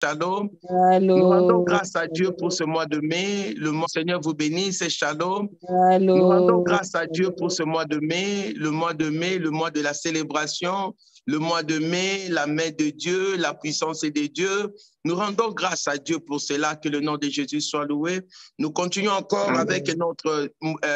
Shalom. Nous rendons Allô. grâce à Dieu pour ce mois de mai. Le Seigneur vous bénisse. Shalom. Allô. Nous rendons grâce à Dieu pour ce mois de mai, le mois de la célébration, le mois de mai, la main de Dieu, la puissance de Dieu. Nous rendons grâce à Dieu pour cela, que le nom de Jésus soit loué. Nous continuons encore avec notre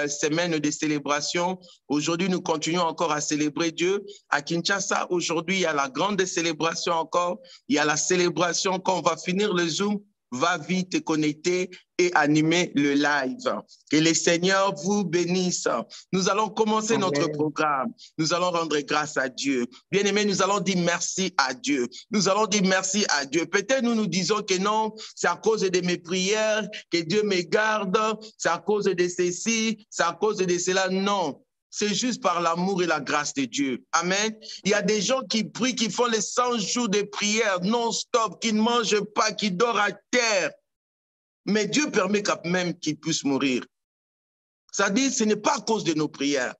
semaine de célébration. Aujourd'hui, nous continuons encore à célébrer Dieu. À Kinshasa, aujourd'hui, il y a la grande célébration encore. Il y a la célébration quand on va finir le Zoom. Va vite te connecter et animer le live. Que le Seigneur vous bénisse. Nous allons commencer notre programme. Nous allons rendre grâce à Dieu. Bien-aimés, nous allons dire merci à Dieu. Nous allons dire merci à Dieu. Peut-être nous disons que non, c'est à cause de mes prières que Dieu me garde, c'est à cause de ceci, c'est à cause de cela. Non. C'est juste par l'amour et la grâce de Dieu. Amen. Il y a des gens qui prient, qui font les 100 jours de prière non-stop, qui ne mangent pas, qui dorment à terre. Mais Dieu permet quand même qu'ils puissent mourir. C'est-à-dire, ce n'est pas à cause de nos prières.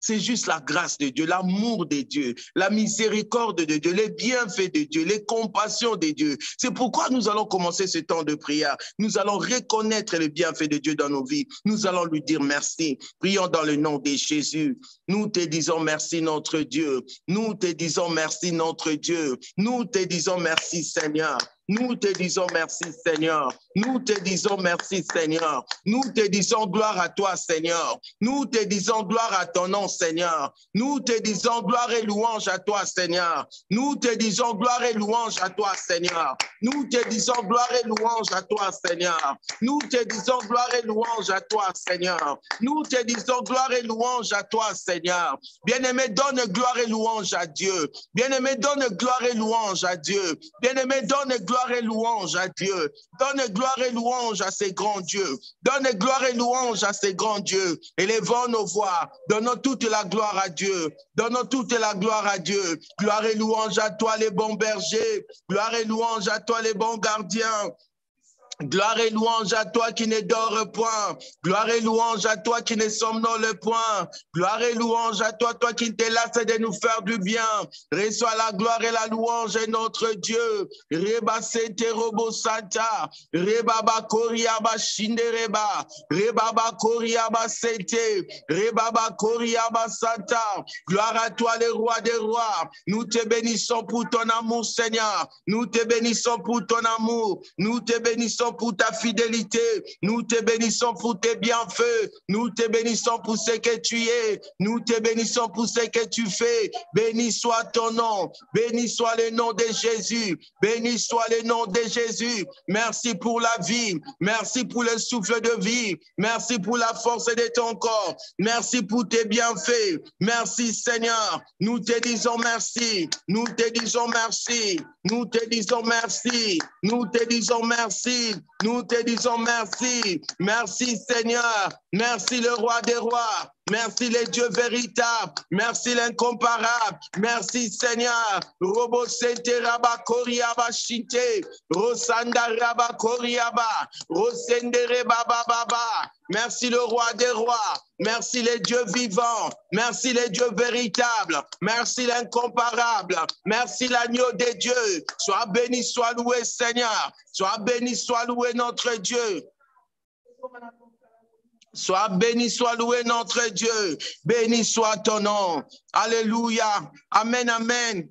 C'est juste la grâce de Dieu, l'amour de Dieu, la miséricorde de Dieu, les bienfaits de Dieu, les compassions de Dieu. C'est pourquoi nous allons commencer ce temps de prière. Nous allons reconnaître les bienfaits de Dieu dans nos vies. Nous allons lui dire merci. Prions dans le nom de Jésus. Nous te disons merci, notre Dieu. Nous te disons merci, notre Dieu. Nous te disons merci, Seigneur. Nous te disons merci, Seigneur. Nous te disons merci, Seigneur. Nous te disons gloire à toi, Seigneur. Nous te disons gloire à ton nom, Seigneur. Nous te disons gloire et louange à toi, Seigneur. Nous te disons gloire et louange à toi, Seigneur. Nous te disons gloire et louange à toi, Seigneur. Nous te disons gloire et louange à toi, Seigneur. Nous te disons gloire et louange à toi, Seigneur. Bien-aimé, donne gloire et louange à Dieu. Bien-aimé, donne gloire et louange à Dieu. Bien-aimé, donne gloire et louange à Dieu. Donne gloire et louange à ces grands dieux. Donne gloire et louange à ces grands dieux. Élevons nos voix. Donnons toute la gloire à Dieu. Donnons toute la gloire à Dieu. Gloire et louange à toi, les bons bergers. Gloire et louange à toi, les bons gardiens. Gloire et louange à toi qui ne dort point. Gloire et louange à toi qui ne somnole point. Gloire et louange à toi, toi qui te lasses de nous faire du bien. Reçois la gloire et la louange est notre Dieu. Reba sete robo santa. Rebaba koriaba shindereba. Rebaba koriaba sete. Rebaba koriaba santa. Gloire à toi, le roi des rois. Nous te bénissons pour ton amour, Seigneur. Nous te bénissons pour ton amour. Nous te bénissons pour ta fidélité, nous te bénissons pour tes bienfaits, nous te bénissons pour ce que tu es, nous te bénissons pour ce que tu fais. Béni soit ton nom, béni soit le nom de Jésus, béni soit le nom de Jésus. Merci pour la vie, merci pour le souffle de vie, merci pour la force de ton corps, merci pour tes bienfaits, merci Seigneur. Nous te disons merci, nous te disons merci, nous te disons merci, nous te disons merci. Nous te disons merci. Merci Seigneur. Merci le roi des rois. Merci le Dieu véritable. Merci l'incomparable. Merci Seigneur. Robo sente raba koriaba shinte. Rosanda raba koriaba. Rosendere baba baba. Merci le roi des rois. Merci les dieux vivants. Merci les dieux véritables. Merci l'incomparable. Merci l'agneau de Dieu. Sois béni, sois loué Seigneur. Sois béni, sois loué notre Dieu. Sois béni, sois loué notre Dieu. Béni soit ton nom. Alléluia. Amen, amen.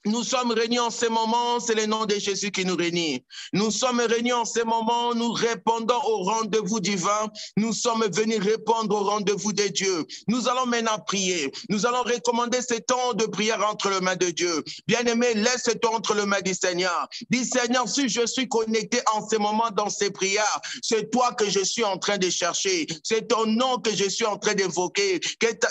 Nous sommes réunis en ce moment, c'est le nom de Jésus qui nous réunit. Nous sommes réunis en ce moment, nous répondons au rendez-vous divin. Nous sommes venus répondre au rendez-vous de Dieu. Nous allons maintenant prier. Nous allons recommander ce temps de prière entre les mains de Dieu. Bien-aimé, laisse-toi entre les mains du Seigneur. Dis Seigneur, si je suis connecté en ce moment dans ces prières, c'est toi que je suis en train de chercher. C'est ton nom que je suis en train d'évoquer.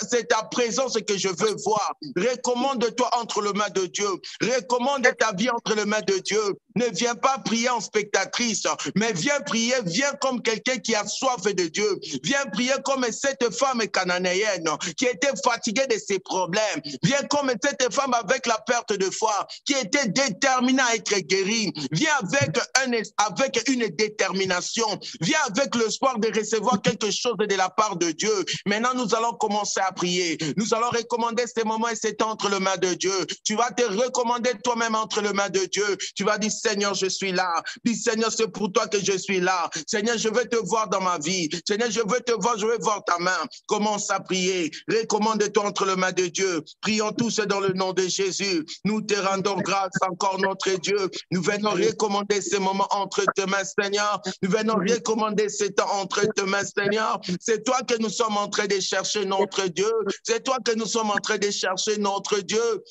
C'est ta présence que je veux voir. Recommande-toi entre les mains de Dieu. Recommande ta vie entre les mains de Dieu. Ne viens pas prier en spectatrice, mais viens prier, viens comme quelqu'un qui a soif de Dieu. Viens prier comme cette femme cananéenne qui était fatiguée de ses problèmes. Viens comme cette femme avec la perte de foi qui était déterminée à être guérie. Viens avec une détermination. Viens avec l'espoir de recevoir quelque chose de la part de Dieu. Maintenant, nous allons commencer à prier. Nous allons recommander ces moments et ces temps entre les mains de Dieu. Tu vas te recommander toi-même entre les mains de Dieu. Tu vas dire, Seigneur, je suis là. Dis, Seigneur, c'est pour toi que je suis là. Seigneur, je veux te voir dans ma vie. Seigneur, je veux te voir, je veux voir ta main. Commence à prier. Recommande-toi entre les mains de Dieu. Prions tous dans le nom de Jésus. Nous te rendons grâce encore, notre Dieu. Nous venons recommander ces moments entre tes mains, Seigneur. Nous venons recommander ces temps entre tes mains, Seigneur. C'est toi que nous sommes en train de chercher, notre Dieu. C'est toi que nous sommes en train de chercher, notre Dieu.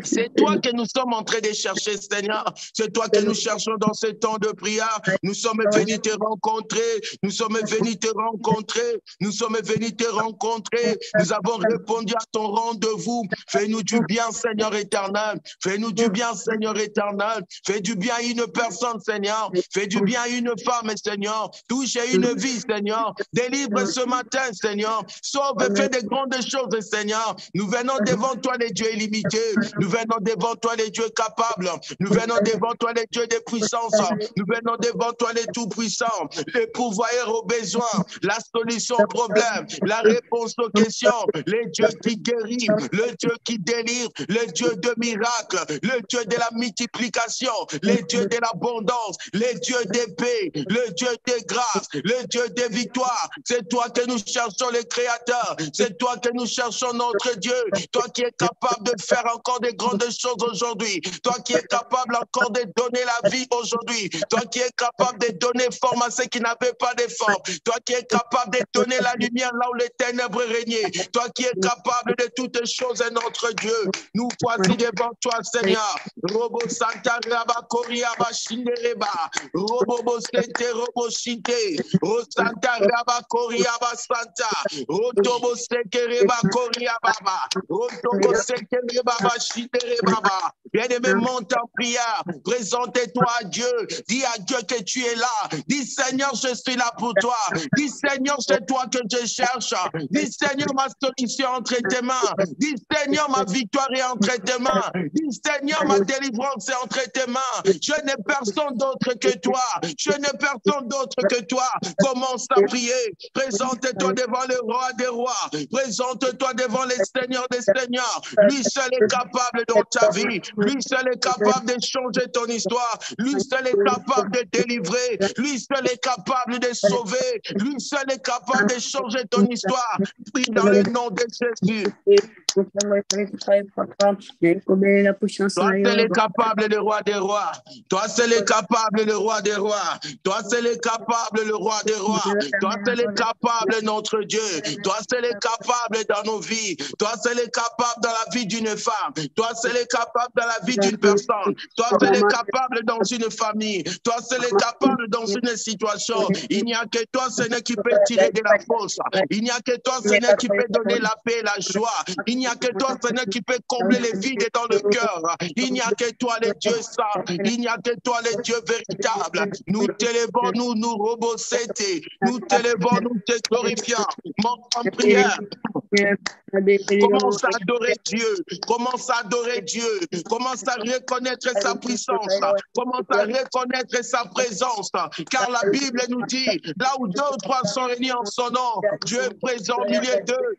C'est toi que nous sommes en train de chercher, Seigneur. C'est toi que nous cherchons dans ce temps de prière. Nous sommes venus te rencontrer. Nous sommes venus te rencontrer. Nous sommes venus te rencontrer. Nous avons répondu à ton rendez-vous. Fais-nous du bien, Seigneur éternel. Fais-nous du bien, Seigneur éternel. Fais du bien à une personne, Seigneur. Fais du bien à une femme, Seigneur. Touche à une vie, Seigneur. Délivre ce matin, Seigneur. Sauve et fais de grandes choses, Seigneur. Nous venons devant toi, les dieux illimités. Nous venons devant toi, les dieux capables. Nous venons devant toi, les dieux de puissance. Nous venons devant toi, les tout-puissants, les pourvoyeurs aux besoins, la solution aux problèmes, la réponse aux questions, les dieux qui guérissent, le Dieu qui délivre, le Dieu de miracles, le Dieu de la multiplication, les dieux de l'abondance, les dieux de paix, le Dieu de grâce, le Dieu de victoire. C'est toi que nous cherchons, les créateurs. C'est toi que nous cherchons, notre Dieu. Toi qui es capable de faire encore des grandes choses aujourd'hui. Toi qui es capable encore de donner la vie aujourd'hui. Toi qui es capable de donner forme à ceux qui n'avaient pas de forme. Toi qui es capable de donner la lumière là où les ténèbres régnaient. Toi qui es capable de toutes choses, notre Dieu. Nous voici devant toi, Seigneur. Robo Santa Raba Koriaba Shindereba. Robo Sente Robo Shinte. Rosanta Raba Koriaba Santa. Rotobo Sekereba Koriaba. Rotobo Sekereba Baba. Bien-aimé, monte en prière. Présentez-toi à Dieu. Dis à Dieu que tu es là. Dis, Seigneur, je suis là pour toi. Dis, Seigneur, c'est toi que je cherche. Dis, Seigneur, ma solution entre tes mains. Dis, Seigneur, ma victoire est entre tes mains. Dis, Seigneur, ma délivrance est entre tes mains. Je n'ai personne d'autre que toi. Je n'ai personne d'autre que toi. Commence à prier. Présente-toi devant le roi des rois. Présente-toi devant les seigneurs des seigneurs. Lui seul est capable dans ta vie. Lui seul est capable de changer ton histoire. Lui seul est capable de délivrer. Lui seul est capable de sauver. Lui seul est capable de changer ton histoire. Prie dans le nom de Jésus. Toi seul est capable, le roi des rois. Toi seul est capable, le roi des rois. Toi seul est capable, le roi des rois. Toi seul est capable, notre Dieu. Toi seul est capable dans nos vies. Toi seul est capable dans la vie d'une femme. Toi seul est capable dans la vie d'une personne. Toi seul est capable dans une famille. Toi seul est capable dans une situation. Il n'y a que toi, Seigneur, qui peut tirer de la force. Il n'y a que toi, Seigneur, qui peut donner la paix et la joie. Il n'y a que toi, Seigneur, qui peut combler les vides dans le cœur. Il n'y a que toi, les dieux saints. Il n'y a que toi, les dieux véritables. Nous t'élevons, nous robocétés. Nous t'élevons, nous te glorifions. Monte en prière. Commence à adorer Dieu. Commence à adorer Dieu. Commence à reconnaître sa puissance. Commence à reconnaître sa présence. Car la Bible nous dit, là où deux ou trois sont réunis en son nom, Dieu est présent au milieu d'eux.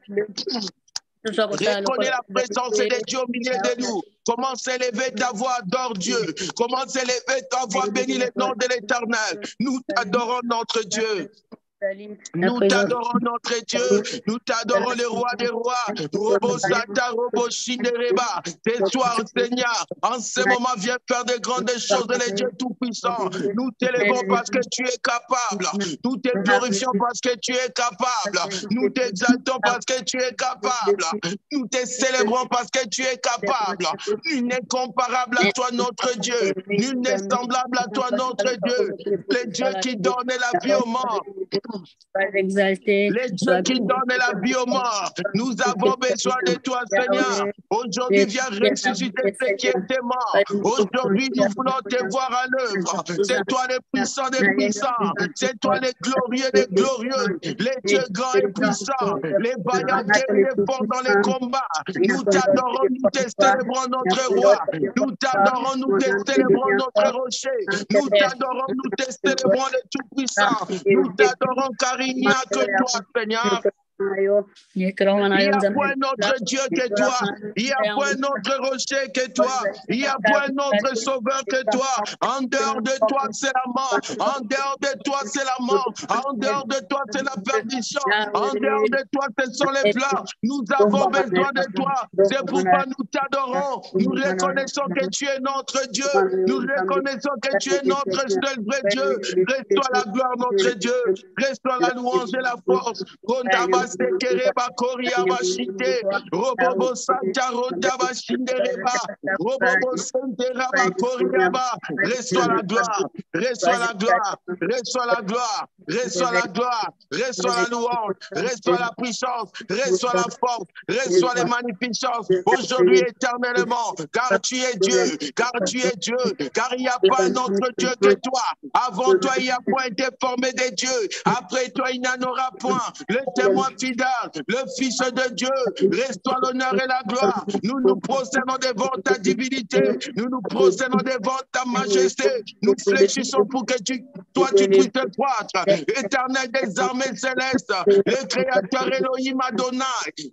Reconnais la présence de Dieu au milieu de nous. Commence à élever ta voix, adore Dieu. Commence à élever ta voix, bénis le nom de l'Éternel. Nous t'adorons, notre Dieu. Nous t'adorons, notre Dieu. Nous t'adorons, le roi des rois. Robo Sata, Robo Shindereba. Ce soir, Seigneur, en ce moment, viens faire de grandes choses, le Dieu Tout-Puissant. Nous t'élevons parce que tu es capable. Nous te glorifions parce que tu es capable. Nous t'exaltons parce que tu es capable. Nous te célébrons parce que tu es capable. Nul n'est comparable à toi, notre Dieu. Nul n'est semblable à toi, notre Dieu. Le Dieu qui donne la vie aux morts. Les dieux qui donnent la vie aux morts. Nous avons besoin de toi, Seigneur. Aujourd'hui, viens ressusciter ceux qui étaient morts. Aujourd'hui, nous voulons te voir à l'œuvre. C'est toi le puissant des puissants. C'est toi le glorieux des glorieux. Les dieux grands et puissants. Les vaillants guerriers forts dans les combats. Nous t'adorons, nous te célébrons notre roi. Nous t'adorons, nous te célébrons notre rocher. Nous t'adorons, nous te célébrons le tout-puissant. Nous t'adorons car il n'y a que toi, Seigneur. Il n'y a point notre Dieu que toi. Il n'y a point notre rocher que toi. Il n'y a point notre sauveur que toi. En dehors de toi, c'est la mort. En dehors de toi, c'est la mort. En dehors de toi, c'est la perdition. En dehors de toi, ce sont les pleurs. Nous avons besoin de toi. C'est pourquoi nous t'adorons. Nous reconnaissons que tu es notre Dieu. Nous reconnaissons que tu es notre seul vrai Dieu. Reste-toi la gloire, notre Dieu. Reste-toi la louange et la force. Robobo Santa Rodaba Shindereba, Robobo Senteraba Koriaba, reçois la gloire, reçois la gloire, reçois la gloire, reçois la gloire, reçois la louange, reçois la puissance, reçois la force, reçois les magnificences, aujourd'hui éternellement, car tu es Dieu, car tu es Dieu, car il n'y a pas un autre Dieu que toi. Avant toi, il n'y a point été formé des dieux. Après toi, il n'y en aura point. Le témoin fidèle, le Fils de Dieu, reste-toi l'honneur et la gloire. Nous nous procédons devant ta divinité, nous nous procédons devant ta majesté. Nous fléchissons pour que toi, tu puisses te croître. Éternel des armées célestes, le Créateur Elohim Adonai,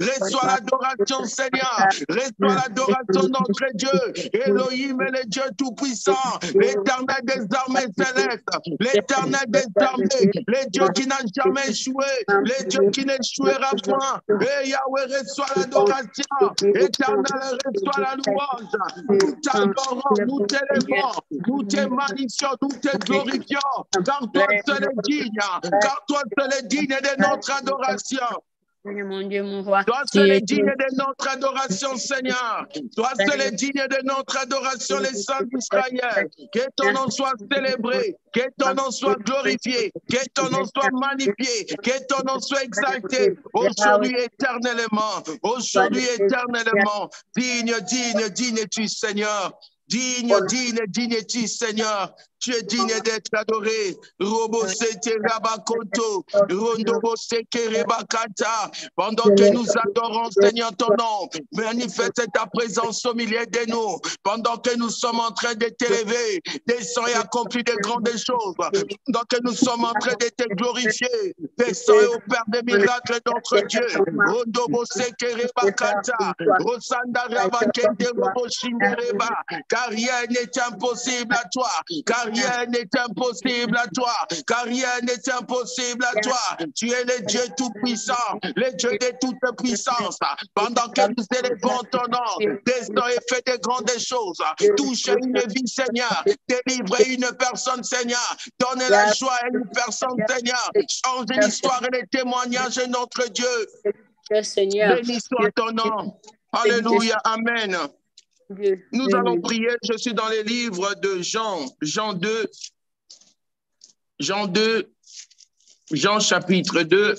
reçois l'adoration, Seigneur, reçois l'adoration, notre Dieu. Elohim est le Dieu tout-puissant, l'éternel des armées célestes, l'éternel des armées, le Dieu qui n'a jamais échoué, le Dieu qui n'échouera point. Et Yahweh, reçois l'adoration, éternel, reçois la louange. Nous t'adorons, nous t'élevons, nous te magnifions, nous te glorifions, car toi seul est digne, car toi seul est digne de notre adoration. Toi seul est digne de notre adoration, Seigneur. Toi seul est digne de notre adoration, les saints d'Israël. Que ton nom soit célébré, que ton nom soit glorifié, que ton nom soit magnifié, que ton nom soit exalté, aujourd'hui éternellement, aujourd'hui éternellement. Digne, digne, digne es-tu, Seigneur. Digne, digne, digne es-tu, Seigneur. Tu es digne d'être adoré. Robo sete rabakoto, rondobo seke rebakata. Pendant que nous adorons, Seigneur, ton nom, manifeste ta présence au milieu de nous. Pendant que nous sommes en train de t'élever, descends et accomplis de grandes choses. Pendant que nous sommes en train de te glorifier, descends et opère des miracles, notre Dieu. Rondobo seke rebakata, rosanda rabakende robo shindereba. Car rien n'est impossible à toi. Car rien n'est impossible à toi, car rien n'est impossible à toi. Tu es le Dieu tout-puissant, le Dieu de toute puissance. Pendant que nous élevons ton nom, descends et fais de grandes choses. Touche une vie, Seigneur. Délivre une personne, Seigneur. Donne la joie à une personne, Seigneur. Change l'histoire et les témoignages de notre Dieu. Béni soit ton nom. Alléluia. Amen. Nous allons prier. Je suis dans les livres de Jean chapitre 2.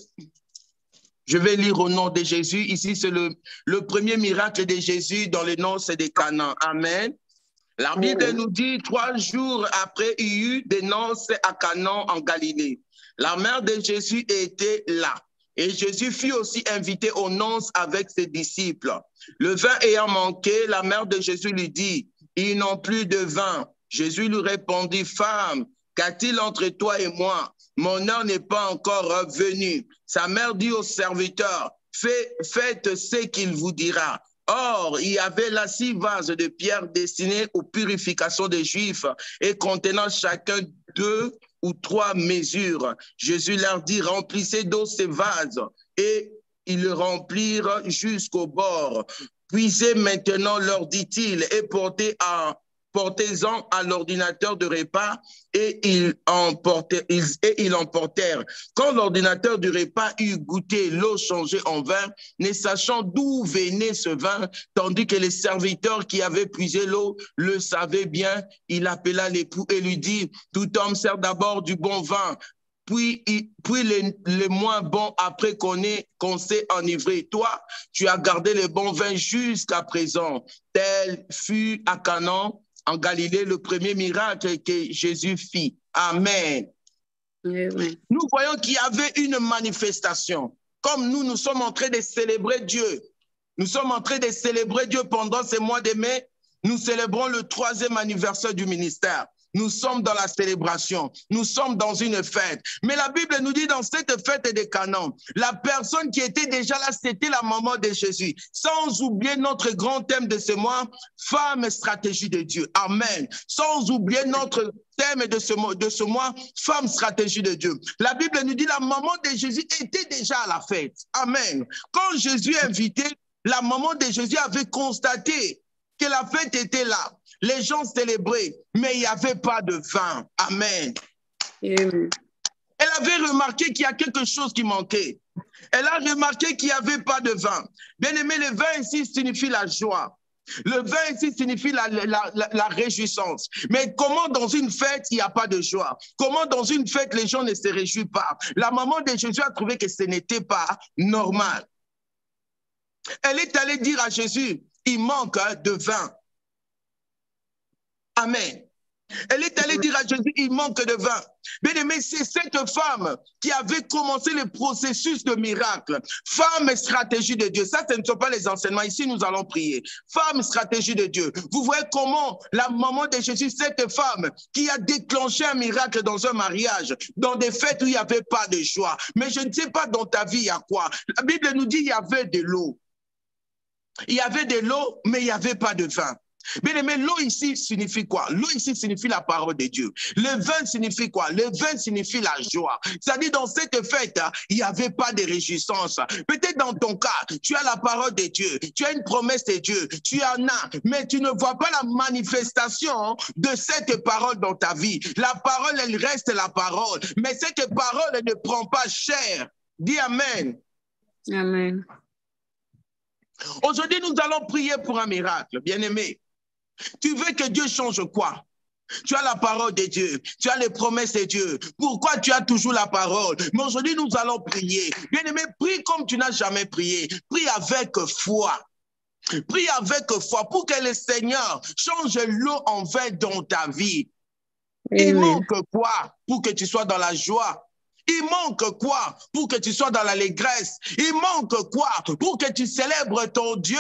Je vais lire au nom de Jésus. Ici, c'est le premier miracle de Jésus dans les noces de Canaan. Amen. La Bible nous dit, 3 jours après, il y eut des noces à Canaan en Galilée. La mère de Jésus était là. Et Jésus fut aussi invité aux noces avec ses disciples. Le vin ayant manqué, la mère de Jésus lui dit, « Ils n'ont plus de vin. » Jésus lui répondit, « Femme, qu'a-t-il entre toi et moi? Mon heure n'est pas encore venue. » Sa mère dit au serviteur, « Faites ce qu'il vous dira. » Or, il y avait là 6 vases de pierre destinés aux purifications des Juifs et contenant chacun 2 ou 3 mesures. Jésus leur dit, remplissez d'eau ces vases. Et ils le remplirent jusqu'au bord. Puisez maintenant, leur dit-il, et portez-en à l'ordinateur de repas, et ils emportèrent. Quand l'ordinateur du repas eut goûté l'eau changée en vin, ne sachant d'où venait ce vin, tandis que les serviteurs qui avaient puisé l'eau le savaient bien, il appela l'époux et lui dit, « Tout homme sert d'abord du bon vin, puis les moins bons après qu'on s'est enivré. Toi, tu as gardé le bon vin jusqu'à présent. » Tel fut à Canaan, en Galilée, le premier miracle que Jésus fit. Amen. Oui. Nous voyons qu'il y avait une manifestation. Comme nous sommes en train de célébrer Dieu. Nous sommes en train de célébrer Dieu pendant ce mois de mai. Nous célébrons le 3e anniversaire du ministère. Nous sommes dans la célébration. Nous sommes dans une fête. Mais la Bible nous dit dans cette fête des Canaan, la personne qui était déjà là, c'était la maman de Jésus. Sans oublier notre grand thème de ce mois, femme stratégie de Dieu. Amen. Sans oublier notre thème de ce mois, femme stratégie de Dieu. La Bible nous dit la maman de Jésus était déjà à la fête. Amen. Quand Jésus est invité, la maman de Jésus avait constaté que la fête était là. Les gens célébraient, mais il n'y avait pas de vin. Amen. Amen. Elle avait remarqué qu'il y a quelque chose qui manquait. Elle a remarqué qu'il n'y avait pas de vin. Bien aimé, le vin ici signifie la joie. Le vin ici signifie la réjouissance. Mais comment dans une fête, il n'y a pas de joie? Comment dans une fête, les gens ne se réjouissent pas? La maman de Jésus a trouvé que ce n'était pas normal. Elle est allée dire à Jésus, il manque de vin. Amen. Elle est allée dire à Jésus, il manque de vin. Bien aimé, c'est cette femme qui avait commencé le processus de miracle. Femme stratégie de Dieu. Ça, ce ne sont pas les enseignements. Ici, nous allons prier. Femme stratégie de Dieu. Vous voyez comment la maman de Jésus, cette femme qui a déclenché un miracle dans un mariage, dans des fêtes où il n'y avait pas de joie. Mais je ne sais pas dans ta vie, il y a quoi. La Bible nous dit qu'il y avait de l'eau. Il y avait de l'eau, mais il n'y avait pas de vin. Bien aimé, l'eau ici signifie quoi? L'eau ici signifie la parole de Dieu. Le vin signifie quoi? Le vin signifie la joie. C'est-à-dire dans cette fête, il n'y avait pas de réjouissance. Peut-être dans ton cas, tu as la parole de Dieu, tu as une promesse de Dieu, tu en as, mais tu ne vois pas la manifestation de cette parole dans ta vie. La parole, elle reste la parole, mais cette parole, elle ne prend pas cher. Dis Amen. Amen. Aujourd'hui, nous allons prier pour un miracle, bien-aimé. Tu veux que Dieu change quoi? Tu as la parole de Dieu, tu as les promesses de Dieu. Pourquoi tu as toujours la parole? Mais aujourd'hui, nous allons prier. Bien-aimé, prie comme tu n'as jamais prié. Prie avec foi. Prie avec foi pour que le Seigneur change l'eau en vin dans ta vie. Il manque quoi pour que tu sois dans la joie? Il manque quoi pour que tu sois dans l'allégresse? Il manque quoi pour que tu célèbres ton Dieu?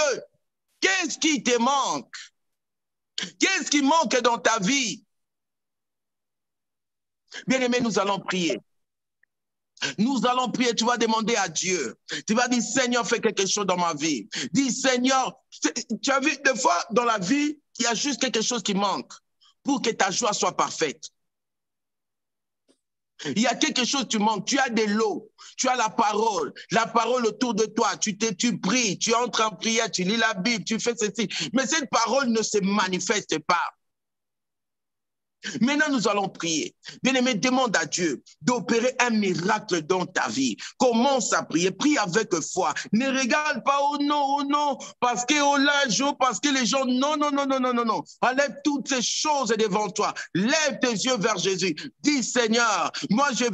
Qu'est-ce qui te manque? Qu'est-ce qui manque dans ta vie? Bien-aimé, nous allons prier. Nous allons prier, tu vas demander à Dieu. Tu vas dire, Seigneur, fais quelque chose dans ma vie. Dis, Seigneur, tu as vu, des fois, dans la vie, il y a juste quelque chose qui manque pour que ta joie soit parfaite. Il y a quelque chose qui manque. Tu as de l'eau, tu as la parole autour de toi. Tu pries, tu entres en prière, tu lis la Bible, tu fais ceci. Mais cette parole ne se manifeste pas. Maintenant, nous allons prier. Bien-aimé, demande à Dieu d'opérer un miracle dans ta vie. Commence à prier. Prie avec foi. Ne regarde pas oh non, parce que oh là, parce que les gens, non. Enlève toutes ces choses devant toi. Lève tes yeux vers Jésus. Dis, Seigneur, moi je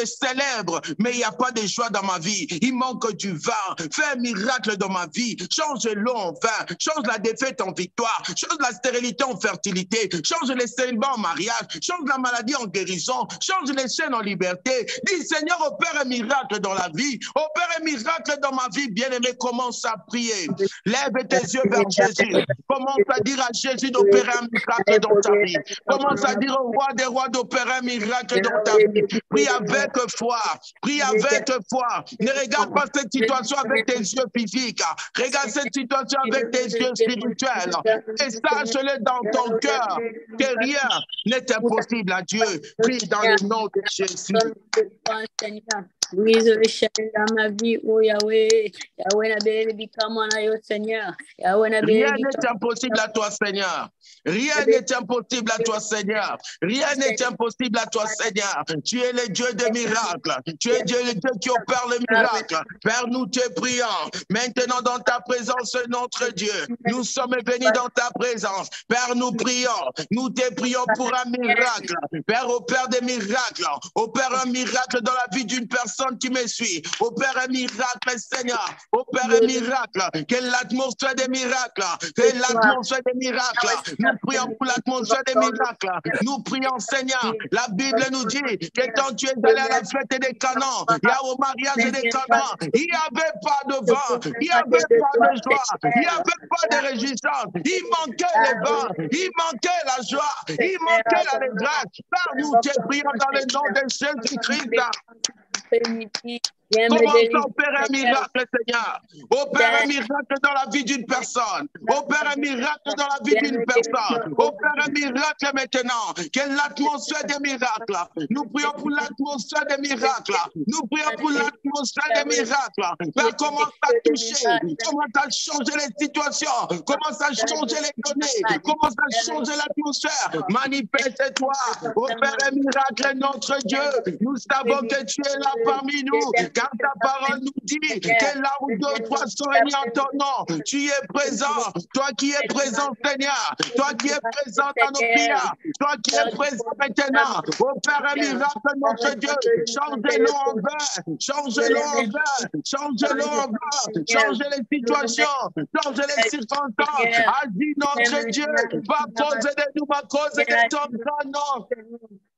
célèbre, mais il n'y a pas de joie dans ma vie. Il manque du vin. Fais un miracle dans ma vie. Change l'eau en vin. Change la défaite en victoire. Change la stérilité en fertilité. Change les célibats en mariage. Change la maladie en guérison, change les chaînes en liberté. Dis, Seigneur, opère un miracle dans la vie, opère un miracle dans ma vie, bien-aimé. Commence à prier. Lève tes yeux vers Jésus. Commence à dire à Jésus d'opérer un miracle dans ta vie. Commence à dire au roi des rois d'opérer un miracle dans ta vie. Prie avec foi. Prie avec foi. Ne regarde pas cette situation avec tes yeux physiques. Regarde cette situation avec tes yeux spirituels. Et sache-le dans ton cœur que rien n'est impossible à Dieu. Prie dans le nom de Jésus. Brise le chêne dans ma vie, oh Yahweh. Yahweh n'a bien bikama na yo Seigneur. Yahweh n'a bien Rien n'est impossible à toi, Seigneur. Rien n'est impossible à toi, Seigneur. Rien n'est impossible à toi, Seigneur. Tu es le Dieu des miracles. Tu es le Dieu qui opère le miracle. Père, nous te prions. Maintenant, dans ta présence, notre Dieu, nous sommes bénis dans ta présence. Père, nous prions. Nous te prions pour un miracle. Père, opère des miracles. Opère un miracle dans la vie d'une personne personne qui me suit. Opère un miracle, Seigneur. Opère un miracle. Que l'atmosphère des miracles. Que l'atmosphère des miracles. Nous prions pour l'atmosphère des miracles. Nous prions, Seigneur. La Bible nous dit que quand tu es allé à la fête des canons, il y a au mariage des canons, il n'y avait pas de vin, il n'y avait pas de joie, il n'y avait pas de réjouissance. Il manquait le vin, il manquait la joie, il manquait la grâce. Car nous te prions dans le nom de Jésus-Christ. Commence à opérer un miracle, Seigneur. Opère un miracle dans la vie d'une personne. Opère un miracle dans la vie d'une personne. Opère un miracle maintenant. Que l'atmosphère des miracles. Nous prions pour l'atmosphère des miracles. Nous prions pour l'atmosphère des miracles. Père, commence à toucher. Commence à changer les situations. Commence à changer les données. Commence à changer l'atmosphère. Manifeste-toi. Opère un miracle, notre Dieu. Nous savons que tu es là parmi nous. Car ta parole nous dit que là où deux ou trois sont réunis en ton nom, tu es présent. Toi qui es présent, Seigneur. Toi qui es présent dans nos prières. Toi qui es présent maintenant. Opère un miracle, notre Dieu. Change-le en vain. Change-le en vain. Change-le en vain. Change les situations. Change les circonstances. Agis, notre Dieu. Va poser de nous à cause de ton grand nom.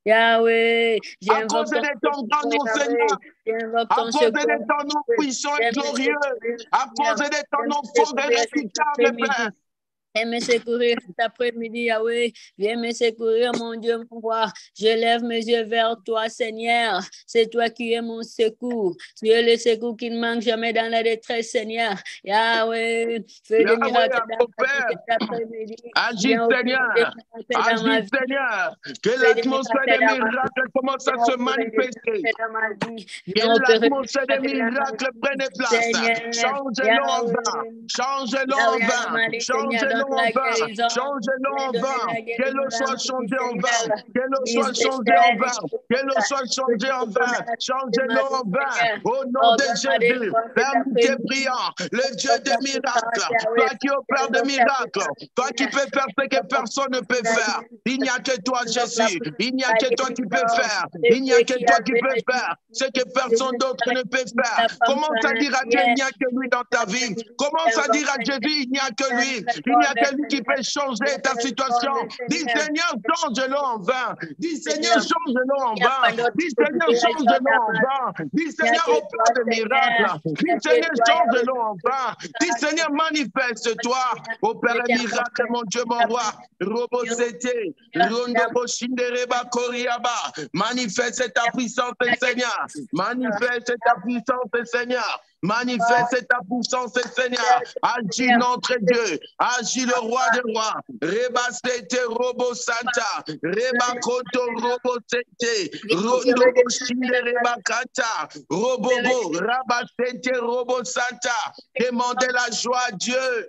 Yahweh, à cause de ton grand nom, Seigneur, à cause de ton nom puissant et glorieux, à cause de ton nom fort et redoutable, Père. Viens me secourir cet après-midi, Yahweh. Viens me secourir, mon Dieu, mon roi. Je lève mes yeux vers toi, Seigneur. C'est toi qui es mon secours. Tu es le secours qui ne manque jamais dans la détresse, Seigneur. Yahweh, fais des miracles cet après-midi. Agis, Seigneur. Agis, Seigneur. Que l'atmosphère des miracles commence à se manifester. Que l'atmosphère des miracles prenne place. Change-le en vain. Change-le en vain. Change-le en vain, change-le en vain, que l'eau soit changée en vain, que l'eau soit changée en vain, que l'eau soit changée en vain, change-le en vain, au nom de Jésus. Père, nous te prions, le Dieu des miracles, toi qui opères de miracles, toi qui peux faire ce que personne ne peut faire. Il n'y a que toi, Jésus, il n'y a que toi qui peux faire, il n'y a que toi qui peux faire ce que personne d'autre ne peut faire. Commence à dire à Dieu, il n'y a que lui dans ta vie. Commence à dire à Jésus, il n'y a que lui. Il n'y a que lui qui peut changer ta situation. Dis Seigneur, change-le en vain. Dis Seigneur, change-le en vain. Dis Seigneur, change-le en vain. Dis Seigneur, opère de miracles. Dis Seigneur, change-le en vain. Dis Seigneur, manifeste-toi. Opère un miracle, mon Dieu, mon roi. Robosete, Rondobo Shindereba Koriaba. Manifeste ta puissance, Seigneur. Manifeste ta puissance, Seigneur. Manifeste ta puissance, Seigneur. Agis notre Dieu. Agis le roi des rois. Reba Sete Robo Santa. Reba Koto Robo Sete. Rondo Shinde Reba Kata. Robobo. Raba Sete Robo Santa. Demandez la joie à Dieu.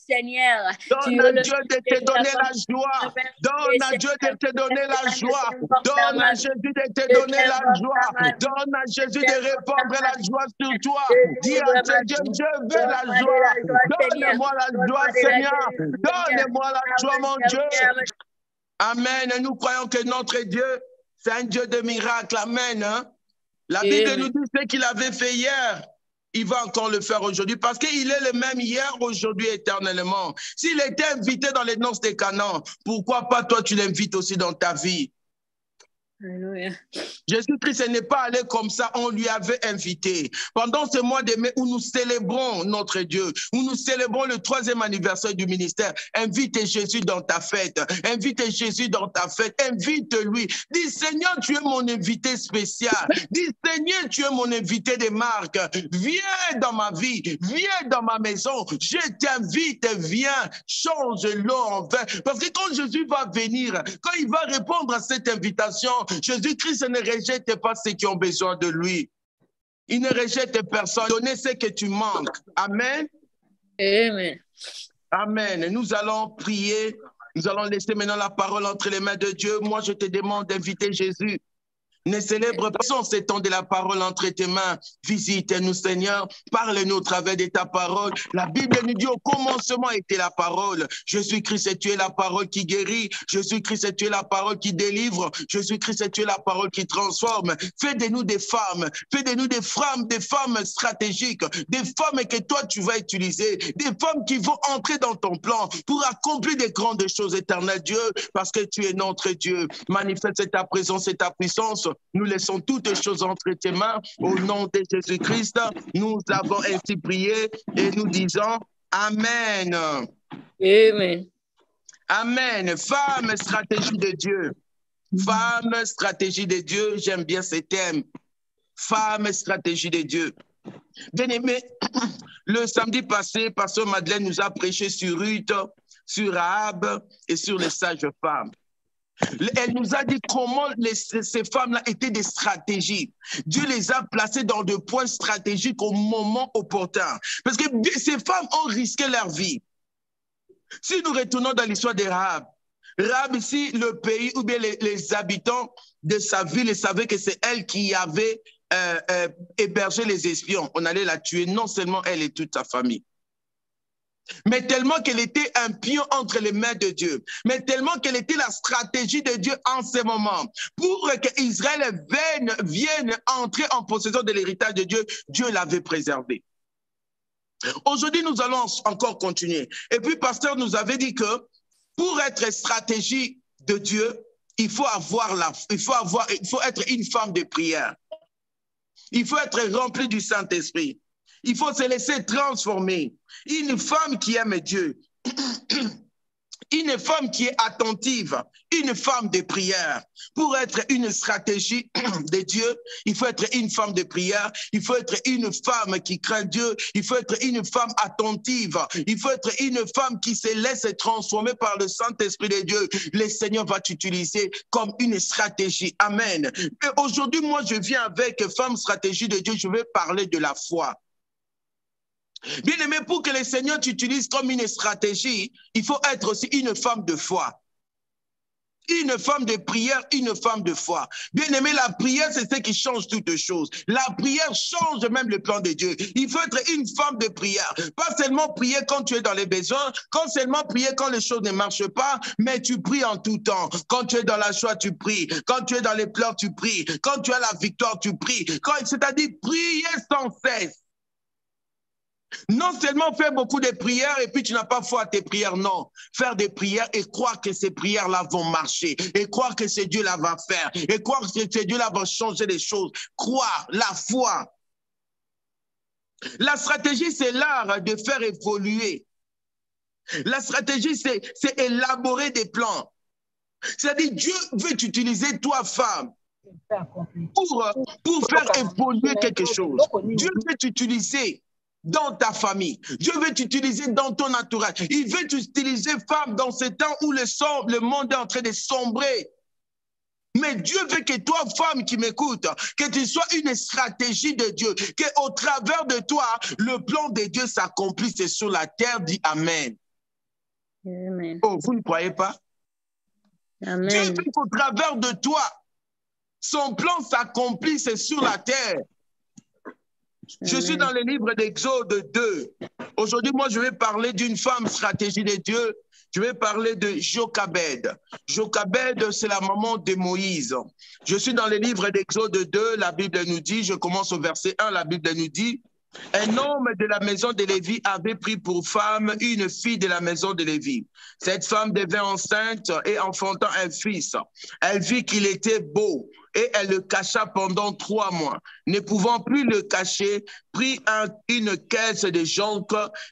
Seigneur, donne à Dieu de te donner la joie. Donne à Dieu de te donner la joie. Donne à Jésus de te donner la joie. Donne à Jésus de répandre la joie sur toi. Dis à ce Dieu, je veux la joie. Donne-moi la joie, Seigneur. Donne-moi la joie, mon Dieu. Amen. Et nous croyons que notre Dieu, c'est un Dieu de miracles. Amen. La Bible nous dit ce qu'il avait fait hier. Il va encore le faire aujourd'hui parce qu'il est le même hier, aujourd'hui, éternellement. S'il était invité dans les noces des Canaan, pourquoi pas toi tu l'invites aussi dans ta vie? Alléluia. Jésus-Christ n'est pas allé comme ça, on lui avait invité. Pendant ce mois de mai où nous célébrons notre Dieu, où nous célébrons le 3e anniversaire du ministère, invite Jésus dans ta fête, invite Jésus dans ta fête, invite-lui. Dis Seigneur, tu es mon invité spécial. Dis Seigneur, tu es mon invité de marque. Viens dans ma vie, viens dans ma maison. Je t'invite, viens, change-le en vain. Parce que quand Jésus va venir, quand il va répondre à cette invitation, Jésus-Christ ne rejette pas ceux qui ont besoin de lui. Il ne rejette personne. Donnez ce que tu manques. Amen. Amen. Amen. Nous allons prier. Nous allons laisser maintenant la parole entre les mains de Dieu. Moi, je te demande d'inviter Jésus Ne célèbre pas ces temps de la parole entre tes mains. Visite-nous, Seigneur. Parle-nous au travers de ta parole. La Bible nous dit au commencement était la parole. Jésus-Christ, tu es la parole qui guérit. Jésus-Christ, tu es la parole qui délivre. Jésus-Christ, tu es la parole qui transforme. Fais de nous des femmes. Fais de nous des femmes stratégiques. Des femmes que toi, tu vas utiliser. Des femmes qui vont entrer dans ton plan pour accomplir des grandes choses, éternel Dieu, parce que tu es notre Dieu. Manifeste ta présence et ta puissance. Nous laissons toutes choses entre tes mains. Au nom de Jésus-Christ, nous avons ainsi prié et nous disons Amen. Amen. Amen. Femme, stratégie de Dieu. Femme, stratégie de Dieu. J'aime bien ce thème. Femme, stratégie de Dieu. Bien-aimé, le samedi passé, Pasteur Madeleine nous a prêché sur Ruth, sur Rahab et sur les sages femmes. Elle nous a dit comment ces femmes-là étaient des stratégies. Dieu les a placées dans des points stratégiques au moment opportun. Parce que ces femmes ont risqué leur vie. Si nous retournons dans l'histoire de Rahab, Rahab ici, le pays ou bien les habitants de sa ville, ils savaient que c'est elle qui avait hébergé les espions. On allait la tuer, non seulement elle et toute sa famille, mais tellement qu'elle était un pion entre les mains de Dieu, mais tellement qu'elle était la stratégie de Dieu en ce moment. Pour qu'Israël vienne entrer en possession de l'héritage de Dieu, Dieu l'avait préservé. Aujourd'hui, nous allons encore continuer. Et puis, pasteur nous avait dit que pour être stratégie de Dieu, il faut être une femme de prière. Il faut être rempli du Saint-Esprit. Il faut se laisser transformer. Une femme qui aime Dieu, une femme qui est attentive, une femme de prière. Pour être une stratégie de Dieu, il faut être une femme de prière, il faut être une femme qui craint Dieu, il faut être une femme attentive, il faut être une femme qui se laisse transformer par le Saint-Esprit de Dieu. Le Seigneur va t'utiliser comme une stratégie. Amen. Et aujourd'hui, moi, je viens avec femme stratégie de Dieu, je vais parler de la foi. Bien-aimé, pour que le Seigneur t'utilise comme une stratégie, il faut être aussi une femme de foi. Une femme de prière, une femme de foi. Bien-aimé, la prière, c'est ce qui change toutes choses. La prière change même le plan de Dieu. Il faut être une femme de prière. Pas seulement prier quand tu es dans les besoins, quand seulement prier quand les choses ne marchent pas, mais tu pries en tout temps. Quand tu es dans la joie, tu pries. Quand tu es dans les pleurs, tu pries. Quand tu as la victoire, tu pries. C'est-à-dire prier sans cesse. Non seulement faire beaucoup de prières et puis tu n'as pas foi à tes prières, non. Faire des prières et croire que ces prières-là vont marcher, et croire que ce Dieu-là va faire, et croire que ce Dieu-là va changer les choses. Croire, la foi. La stratégie, c'est l'art de faire évoluer. La stratégie, c'est élaborer des plans. C'est-à-dire, Dieu veut t'utiliser, toi, femme, pour faire évoluer quelque chose. Dieu veut t'utiliser dans ta famille. Dieu veut t'utiliser dans ton entourage. Il veut t'utiliser, femme, dans ce temps où le monde est en train de sombrer. Mais Dieu veut que toi, femme qui m'écoute, que tu sois une stratégie de Dieu, qu'au travers de toi, le plan de Dieu s'accomplisse sur la terre. Dis Amen. Amen. Oh, vous ne croyez pas? Amen. Dieu veut qu'au travers de toi, son plan s'accomplisse sur la terre. Je suis dans le livre d'Exode 2. Aujourd'hui, moi, je vais parler d'une femme stratégie de Dieu. Je vais parler de Jochebed. Jochebed, c'est la maman de Moïse. Je suis dans le livre d'Exode 2. La Bible nous dit, je commence au verset 1, la Bible nous dit, un homme de la maison de Lévi avait pris pour femme une fille de la maison de Lévi. Cette femme devint enceinte et enfantant un fils. Elle vit qu'il était beau et elle le cacha pendant 3 mois. Ne pouvant plus le cacher, prit une caisse de jonc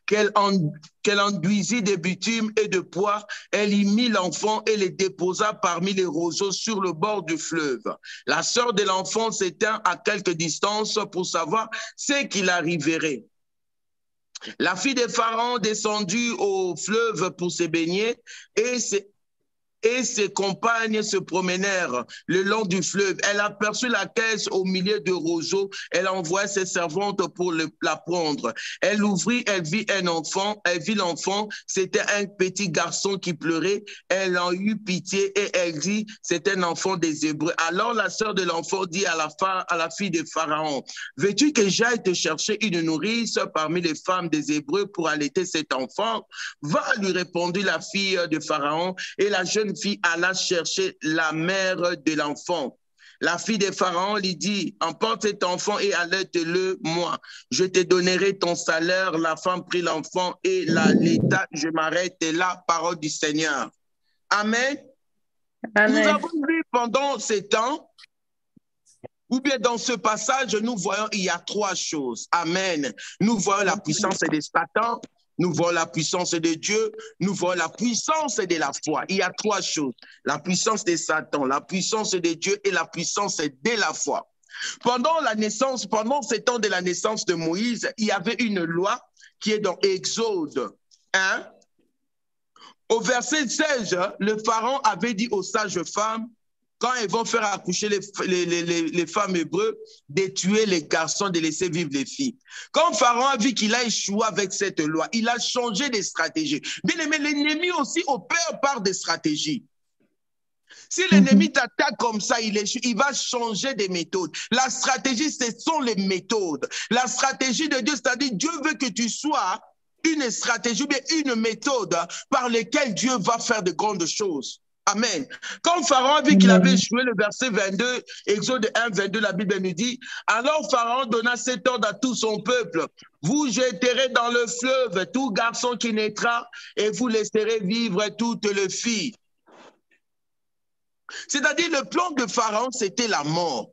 qu'elle enduisit de bitume et de poire. Elle y mit l'enfant et le déposa parmi les roseaux sur le bord du fleuve. La sœur de l'enfant s'étint à quelque distance pour savoir ce qu'il arriverait. La fille de Pharaon descendit au fleuve pour se baigner et et ses compagnes se promenèrent le long du fleuve. Elle aperçut la caisse au milieu de roseaux. Elle envoya ses servantes pour la prendre. Elle ouvrit, elle vit un enfant. Elle vit l'enfant. C'était un petit garçon qui pleurait. Elle en eut pitié et elle dit, c'est un enfant des Hébreux. Alors la sœur de l'enfant dit à la fille de Pharaon, veux-tu que j'aille te chercher une nourrice parmi les femmes des Hébreux pour allaiter cet enfant? Va, lui répondit la fille de Pharaon, et la jeune fille alla chercher la mère de l'enfant. La fille de Pharaon lui dit, emporte cet enfant et allaite-le moi. Je te donnerai ton salaire. La femme prit l'enfant et l'allaita. Je m'arrête là, parole du Seigneur. Amen. Amen. Nous avons vu pendant ces temps, ou bien dans ce passage, nous voyons, il y a trois choses. Amen. Nous voyons la puissance de Satan, nous voyons la puissance de Dieu, nous voyons la puissance de la foi. Il y a trois choses. La puissance de Satan, la puissance de Dieu et la puissance de la foi. Pendant la naissance, pendant ces temps de la naissance de Moïse, il y avait une loi qui est dans Exode 1. Au verset 16, le pharaon avait dit aux sages femmes, quand ils vont faire accoucher les femmes hébreux, de tuer les garçons, de laisser vivre les filles. Quand Pharaon a vu qu'il a échoué avec cette loi, il a changé de stratégie. Bien aimé, l'ennemi aussi opère par des stratégies. Si l'ennemi t'attaque comme ça, il va changer de méthode. La stratégie, ce sont les méthodes. La stratégie de Dieu, c'est-à-dire Dieu veut que tu sois une stratégie, ou bien une méthode par laquelle Dieu va faire de grandes choses. Amen. Quand Pharaon a vu qu'il avait échoué, le verset 22, Exode 1, 22, la Bible nous dit, alors Pharaon donna cet ordre à tout son peuple, vous jetterez dans le fleuve tout garçon qui naîtra et vous laisserez vivre toutes les filles. C'est-à-dire le plan de Pharaon, c'était la mort.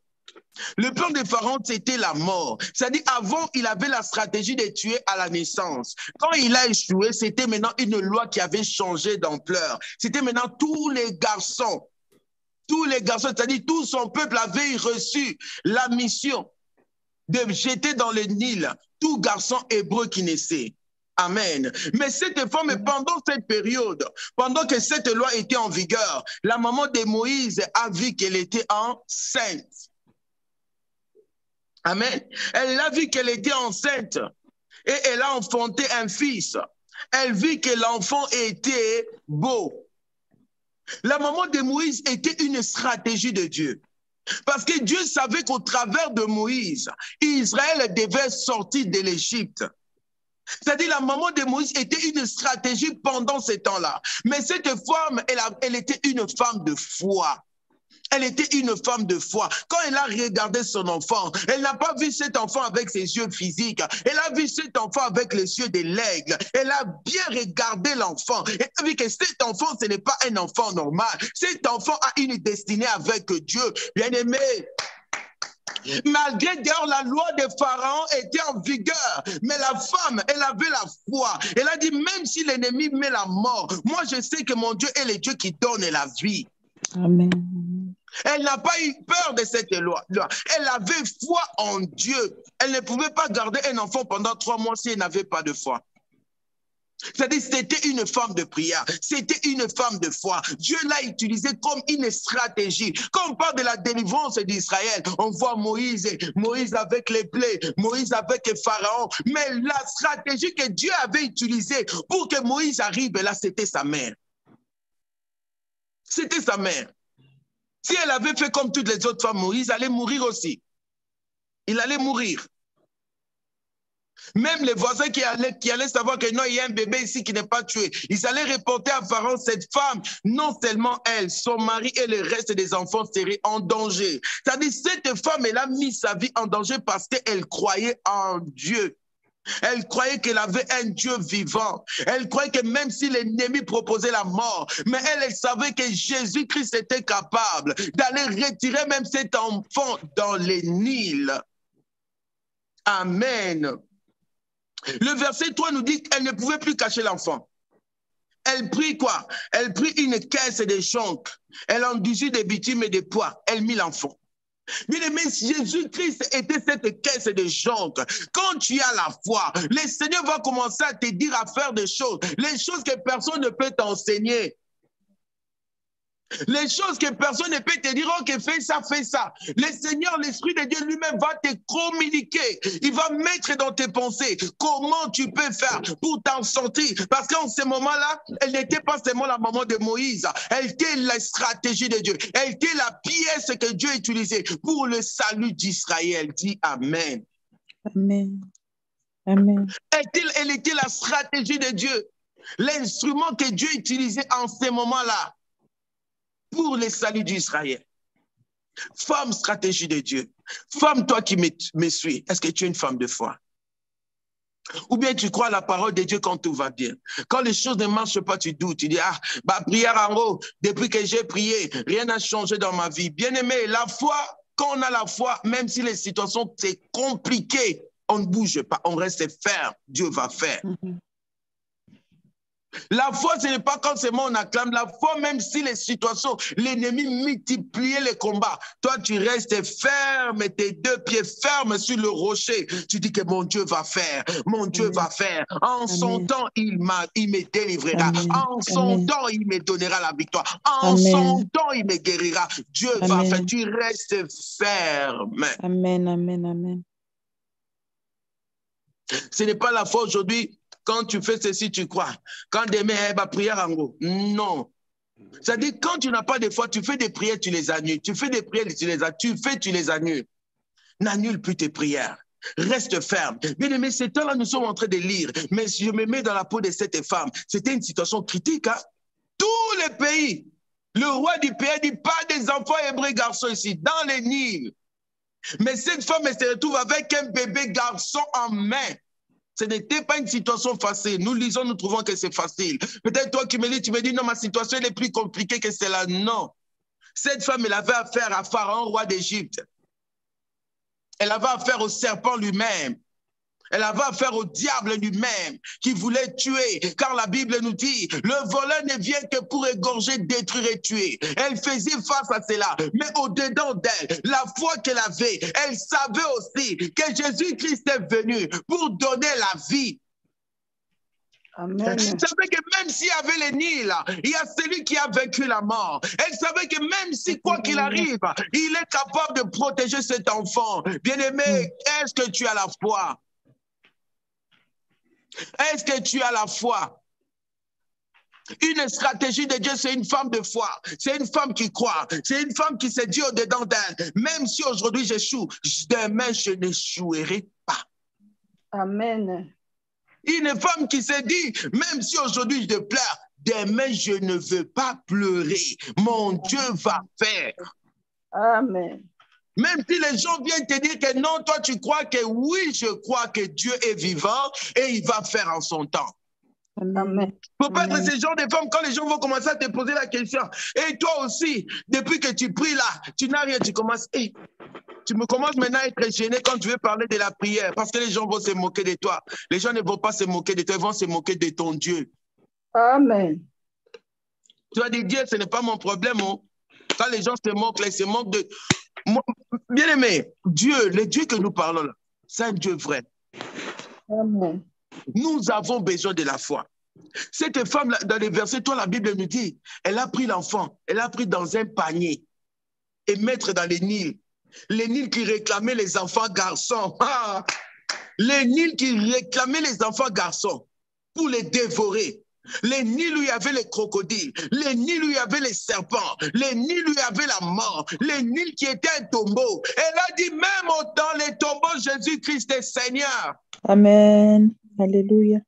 Le plan de Pharaon, c'était la mort. C'est-à-dire, avant, il avait la stratégie de tuer à la naissance. Quand il a échoué, c'était maintenant une loi qui avait changé d'ampleur. C'était maintenant tous les garçons, c'est-à-dire tout son peuple avait reçu la mission de jeter dans le Nil tout garçon hébreu qui naissait. Amen. Mais cette femme, pendant cette période, pendant que cette loi était en vigueur, la maman de Moïse a vu qu'elle était enceinte. Amen. Elle a vu qu'elle était enceinte et elle a enfanté un fils. Elle vit que l'enfant était beau. La maman de Moïse était une stratégie de Dieu. Parce que Dieu savait qu'au travers de Moïse, Israël devait sortir de l'Égypte. C'est-à-dire la maman de Moïse était une stratégie pendant ce temps-là. Mais cette femme, elle était une femme de foi. Elle était une femme de foi. Quand elle a regardé son enfant, elle n'a pas vu cet enfant avec ses yeux physiques. Elle a vu cet enfant avec les yeux de l'aigle. Elle a bien regardé l'enfant. Elle a vu que cet enfant, ce n'est pas un enfant normal. Cet enfant a une destinée avec Dieu. Bien-aimé, malgré d'ailleurs la loi de Pharaon était en vigueur, mais la femme, elle avait la foi. Elle a dit, même si l'ennemi met la mort, moi je sais que mon Dieu est le Dieu qui donne la vie. Amen. Elle n'a pas eu peur de cette loi. Elle avait foi en Dieu. Elle ne pouvait pas garder un enfant pendant 3 mois si elle n'avait pas de foi. C'est-à-dire, c'était une femme de prière, c'était une femme de foi. Dieu l'a utilisée comme une stratégie. Quand on parle de la délivrance d'Israël, on voit Moïse avec les plaies, Moïse avec Pharaon. Mais la stratégie que Dieu avait utilisée pour que Moïse arrive là, c'était sa mère. C'était sa mère. Si elle avait fait comme toutes les autres femmes, Moïse allait mourir aussi. Il allait mourir. Même les voisins qui allaient savoir que non, il y a un bébé ici qui n'est pas tué, ils allaient reporter à Pharaon, cette femme, non seulement elle, son mari et le reste des enfants seraient en danger. C'est-à-dire, cette femme, elle a mis sa vie en danger parce qu'elle croyait en Dieu. Elle croyait qu'elle avait un Dieu vivant. Elle croyait que même si l'ennemi proposait la mort, mais elle savait que Jésus-Christ était capable d'aller retirer même cet enfant dans les Nil. Amen. Le verset 3 nous dit qu'elle ne pouvait plus cacher l'enfant. Elle prit quoi? Elle prit une caisse de jonc. Elle enduisit des bitumes et des pois. Elle mit l'enfant. Bien-aimé, Jésus-Christ était cette caisse de jonc. Quand tu as la foi, le Seigneur va commencer à te dire à faire des choses. Les choses que personne ne peut t'enseigner. Les choses que personne ne peut te dire, ok, fais ça, fais ça. Le Seigneur, l'Esprit de Dieu lui-même va te communiquer. Il va mettre dans tes pensées comment tu peux faire pour t'en sortir. Parce qu'en ce moment-là, elle n'était pas seulement la maman de Moïse. Elle était la stratégie de Dieu. Elle était la pièce que Dieu utilisait pour le salut d'Israël. Dis Amen. Amen. Amen. Elle était la stratégie de Dieu. L'instrument que Dieu utilisait en ce moment-là pour le salut d'Israël. Femme, stratégie de Dieu. Femme, toi qui me suis, est-ce que tu es une femme de foi? Ou bien tu crois à la parole de Dieu quand tout va bien? Quand les choses ne marchent pas, tu doutes. Tu dis, ah, bah, prière en haut, depuis que j'ai prié, rien n'a changé dans ma vie. Bien-aimé, la foi, quand on a la foi, même si les situations sont compliquées, on ne bouge pas, on reste ferme. Dieu va faire. La foi, ce n'est pas quand seulement on acclame. La foi, même si les situations, l'ennemi multipliait les combats, toi, tu restes ferme, tes deux pieds fermes sur le rocher. Tu dis que mon Dieu va faire, mon Dieu va faire. En son temps, il me délivrera. En son temps, il me donnera la victoire. En son temps, il me guérira. Dieu va faire. Tu restes ferme. Amen, amen, amen. Ce n'est pas la foi aujourd'hui. Quand tu fais ceci, tu crois. Quand demain, elle va prier en gros. Non. C'est-à-dire, quand tu n'as pas de foi, tu fais des prières, tu les annules. Tu fais des prières, tu les annules. Tu fais, tu les annules. N'annule plus tes prières. Reste ferme. Bien aimé, ces temps-là, nous sommes en train de lire. Mais je me mets dans la peau de cette femme. C'était une situation critique. Hein? Tous les pays, le roi du pays dit pas des enfants hébreux garçons ici, dans les Nils. Mais cette femme, elle se retrouve avec un bébé garçon en main. Ce n'était pas une situation facile. Nous lisons, nous trouvons que c'est facile. Peut-être toi qui me dis, tu me dis, non, ma situation elle est plus compliquée que celle-là. Non. Cette femme, elle avait affaire à Pharaon, roi d'Égypte. Elle avait affaire au serpent lui-même. Elle avait affaire au diable lui-même qui voulait tuer, car la Bible nous dit, le voleur ne vient que pour égorger, détruire et tuer. Elle faisait face à cela, mais au-dedans d'elle, la foi qu'elle avait, elle savait aussi que Jésus-Christ est venu pour donner la vie. Amen. Elle savait que même s'il y avait les Nils, il y a celui qui a vaincu la mort. Elle savait que même si quoi qu'il arrive, il est capable de protéger cet enfant. Bien-aimé, est-ce que tu as la foi? Est-ce que tu as la foi? Une stratégie de Dieu, c'est une femme de foi. C'est une femme qui croit. C'est une femme qui se dit au-dedans d'elle, même si aujourd'hui j'échoue, demain je n'échouerai pas. Amen. Une femme qui se dit, même si aujourd'hui je pleure, demain je ne veux pas pleurer. Mon Dieu va faire. Amen. Même si les gens viennent te dire que non, toi tu crois que oui, je crois que Dieu est vivant et il va faire en son temps. Amen. Il ne faut pas être ce genre de femmes quand les gens vont commencer à te poser la question. Et toi aussi, depuis que tu pries là, tu n'as rien, tu commences. Tu me commences maintenant à être gêné quand tu veux parler de la prière parce que les gens vont se moquer de toi. Les gens ne vont pas se moquer de toi, ils vont se moquer de ton Dieu. Amen. Tu vas dire, Dieu, ce n'est pas mon problème. Oh. Quand les gens se moquent, là, ils se moquent de... Bien-aimé, Dieu, le Dieu que nous parlons là, c'est un Dieu vrai. Amen. Nous avons besoin de la foi. Cette femme, dans les versets, toi, la Bible nous dit, elle a pris l'enfant, elle a pris dans un panier et mettre dans les Nils. Les Nils qui réclamaient les enfants garçons. Ah, les Nils qui réclamaient les enfants garçons pour les dévorer. Les Nils où il y avait les crocodiles, les Nils où il y avait les serpents, les Nils où il y avait la mort, les Nils qui étaient un tombeau. Elle a dit même dans les tombeaux, Jésus-Christ est Seigneur. Amen. Alléluia.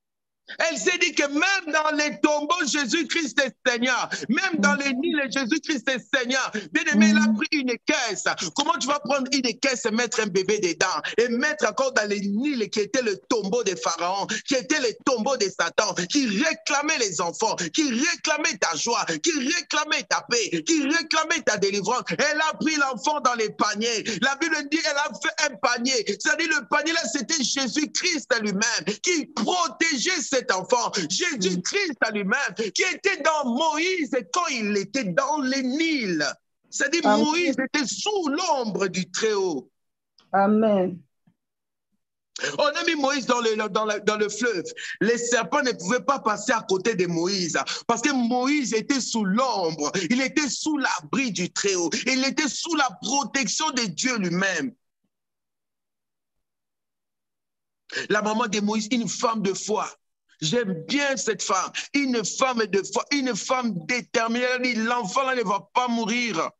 Elle s'est dit que même dans les tombeaux, Jésus-Christ est Seigneur. Même dans les Nils, Jésus-Christ est Seigneur. Bien-aimé, elle a pris une caisse. Comment tu vas prendre une caisse et mettre un bébé dedans? Et mettre encore dans les Nils qui était le tombeau de Pharaon, qui était le tombeau de Satan, qui réclamait les enfants, qui réclamait ta joie, qui réclamait ta paix, qui réclamait ta délivrance. Elle a pris l'enfant dans les paniers. La Bible dit qu'elle a fait un panier. C'est-à-dire le panier là, c'était Jésus-Christ lui-même qui protégeait cet enfant, Jésus-Christ à lui-même, qui était dans Moïse quand il était dans les Nils. C'est-à-dire Amen. Moïse était sous l'ombre du Très-Haut. Amen. On a mis Moïse dans le fleuve. Les serpents ne pouvaient pas passer à côté de Moïse parce que Moïse était sous l'ombre. Il était sous l'abri du Très-Haut. Il était sous la protection de Dieu lui-même. La maman de Moïse, une femme de foi. J'aime bien cette femme. Une femme de foi, une femme déterminée. Elle dit, l'enfant là ne va pas mourir.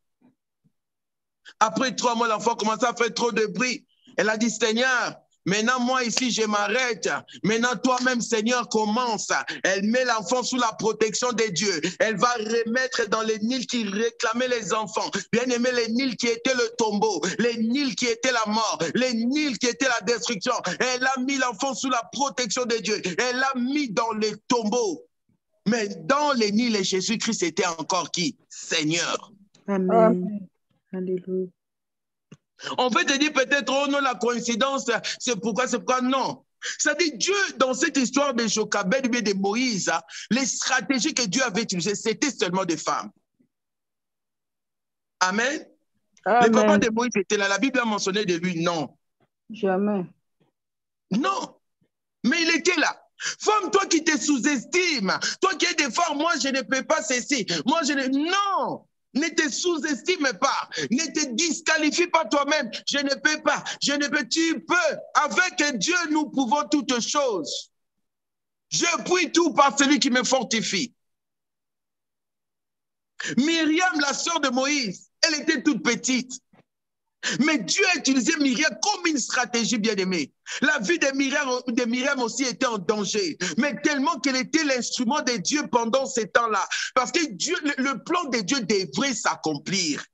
Après 3 mois, l'enfant commençait à faire trop de bruit. Elle a dit, Seigneur, maintenant, moi ici, je m'arrête. Maintenant, toi-même, Seigneur, commence. Elle met l'enfant sous la protection de Dieu. Elle va remettre dans les Nils qui réclamaient les enfants. Bien aimé, les Nils qui étaient le tombeau, les Nils qui étaient la mort, les Nils qui étaient la destruction. Elle a mis l'enfant sous la protection de Dieu. Elle l'a mis dans les tombeaux. Mais dans les Nils, Jésus-Christ était encore qui? Seigneur. Amen. Alléluia. On peut te dire peut-être, oh non, la coïncidence, c'est pourquoi non. C'est-à-dire, Dieu, dans cette histoire de Jochebed et de Moïse, les stratégies que Dieu avait utilisées, c'était seulement des femmes. Amen. Amen. Le papa de Moïse était là. La Bible a mentionné de lui, non. Jamais. Non. Mais il était là. Femme, toi qui te sous-estimes, toi qui es des femmes, moi je ne peux pas ceci. Moi je ne. Non. Ne te sous-estime pas. Ne te disqualifie pas toi-même. Je ne peux pas. Je ne peux. Tu peux. Avec Dieu, nous pouvons toutes choses. Je puis tout par celui qui me fortifie. Myriam, la sœur de Moïse, elle était toute petite. Mais Dieu a utilisé Myriam comme une stratégie bien-aimée. La vie de Myriam aussi était en danger, mais tellement qu'elle était l'instrument de Dieu pendant ces temps-là. Parce que Dieu, le plan de Dieu devrait s'accomplir.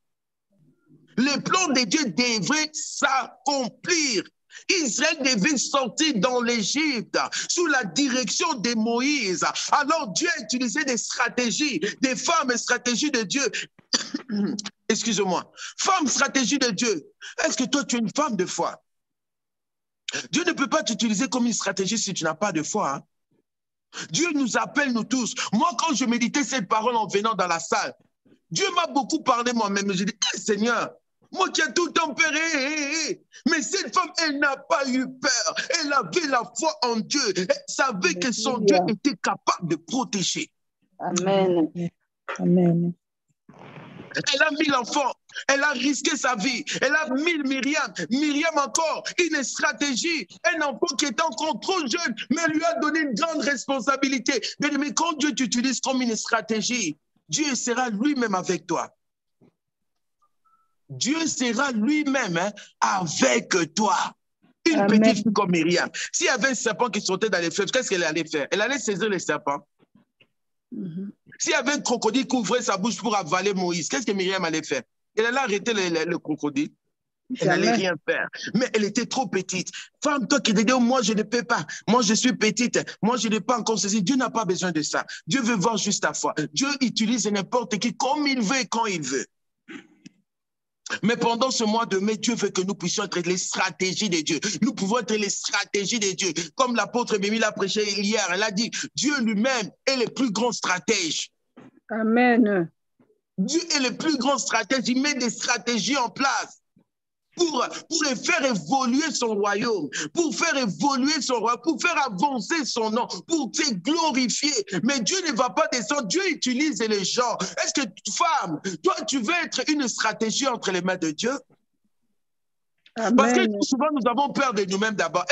Le plan de Dieu devrait s'accomplir. Israël devait sortir dans l'Égypte sous la direction de Moïse. Alors Dieu a utilisé des stratégies, des femmes et stratégies de Dieu. Excusez-moi. Femme, stratégie de Dieu. Est-ce que toi, tu es une femme de foi? Dieu ne peut pas t'utiliser comme une stratégie si tu n'as pas de foi. Hein? Dieu nous appelle, nous tous. Moi, quand je méditais cette parole en venant dans la salle, Dieu m'a beaucoup parlé moi-même. Je dis, Seigneur, moi qui ai tout tempéré, mais cette femme, elle n'a pas eu peur. Elle avait la foi en Dieu. Elle savait que son Dieu était capable de protéger. Amen. Amen. Elle a mis l'enfant, elle a risqué sa vie, elle a mis Myriam. Myriam encore, une stratégie, un enfant qui était encore trop jeune, mais lui a donné une grande responsabilité. Mais quand Dieu t'utilise comme une stratégie, Dieu sera lui-même avec toi. Dieu sera lui-même avec toi. Une Amen. petite fille comme Myriam. S'il y avait un serpent qui sautait dans les fleuves, qu'est-ce qu'elle allait faire? Elle allait saisir les serpents. S'il y avait un crocodile qui ouvrait sa bouche pour avaler Moïse, qu'est-ce que Myriam allait faire? Elle allait arrêter le crocodile. Elle n'allait rien faire. Mais elle était trop petite. Femme, toi qui te dis, oh, moi je ne peux pas. Moi je suis petite. Moi je n'ai pas encore ceci. Dieu n'a pas besoin de ça. Dieu veut voir juste ta foi. Dieu utilise n'importe qui comme il veut et quand il veut. Mais pendant ce mois de mai, Dieu veut que nous puissions être les stratégies de Dieu. Nous pouvons être les stratégies de Dieu. Comme l'apôtre Bémi l'a prêché hier, elle a dit, Dieu lui-même est le plus grand stratège. Amen. Dieu est le plus grand stratège. Il met des stratégies en place pour faire évoluer son royaume, pour faire évoluer son royaume, pour faire avancer son nom, pour te glorifier. Mais Dieu ne va pas descendre. Dieu utilise les gens. Est-ce que, femme, toi, tu veux être une stratégie entre les mains de Dieu? Amen. Parce que souvent, nous avons peur de nous-mêmes d'abord.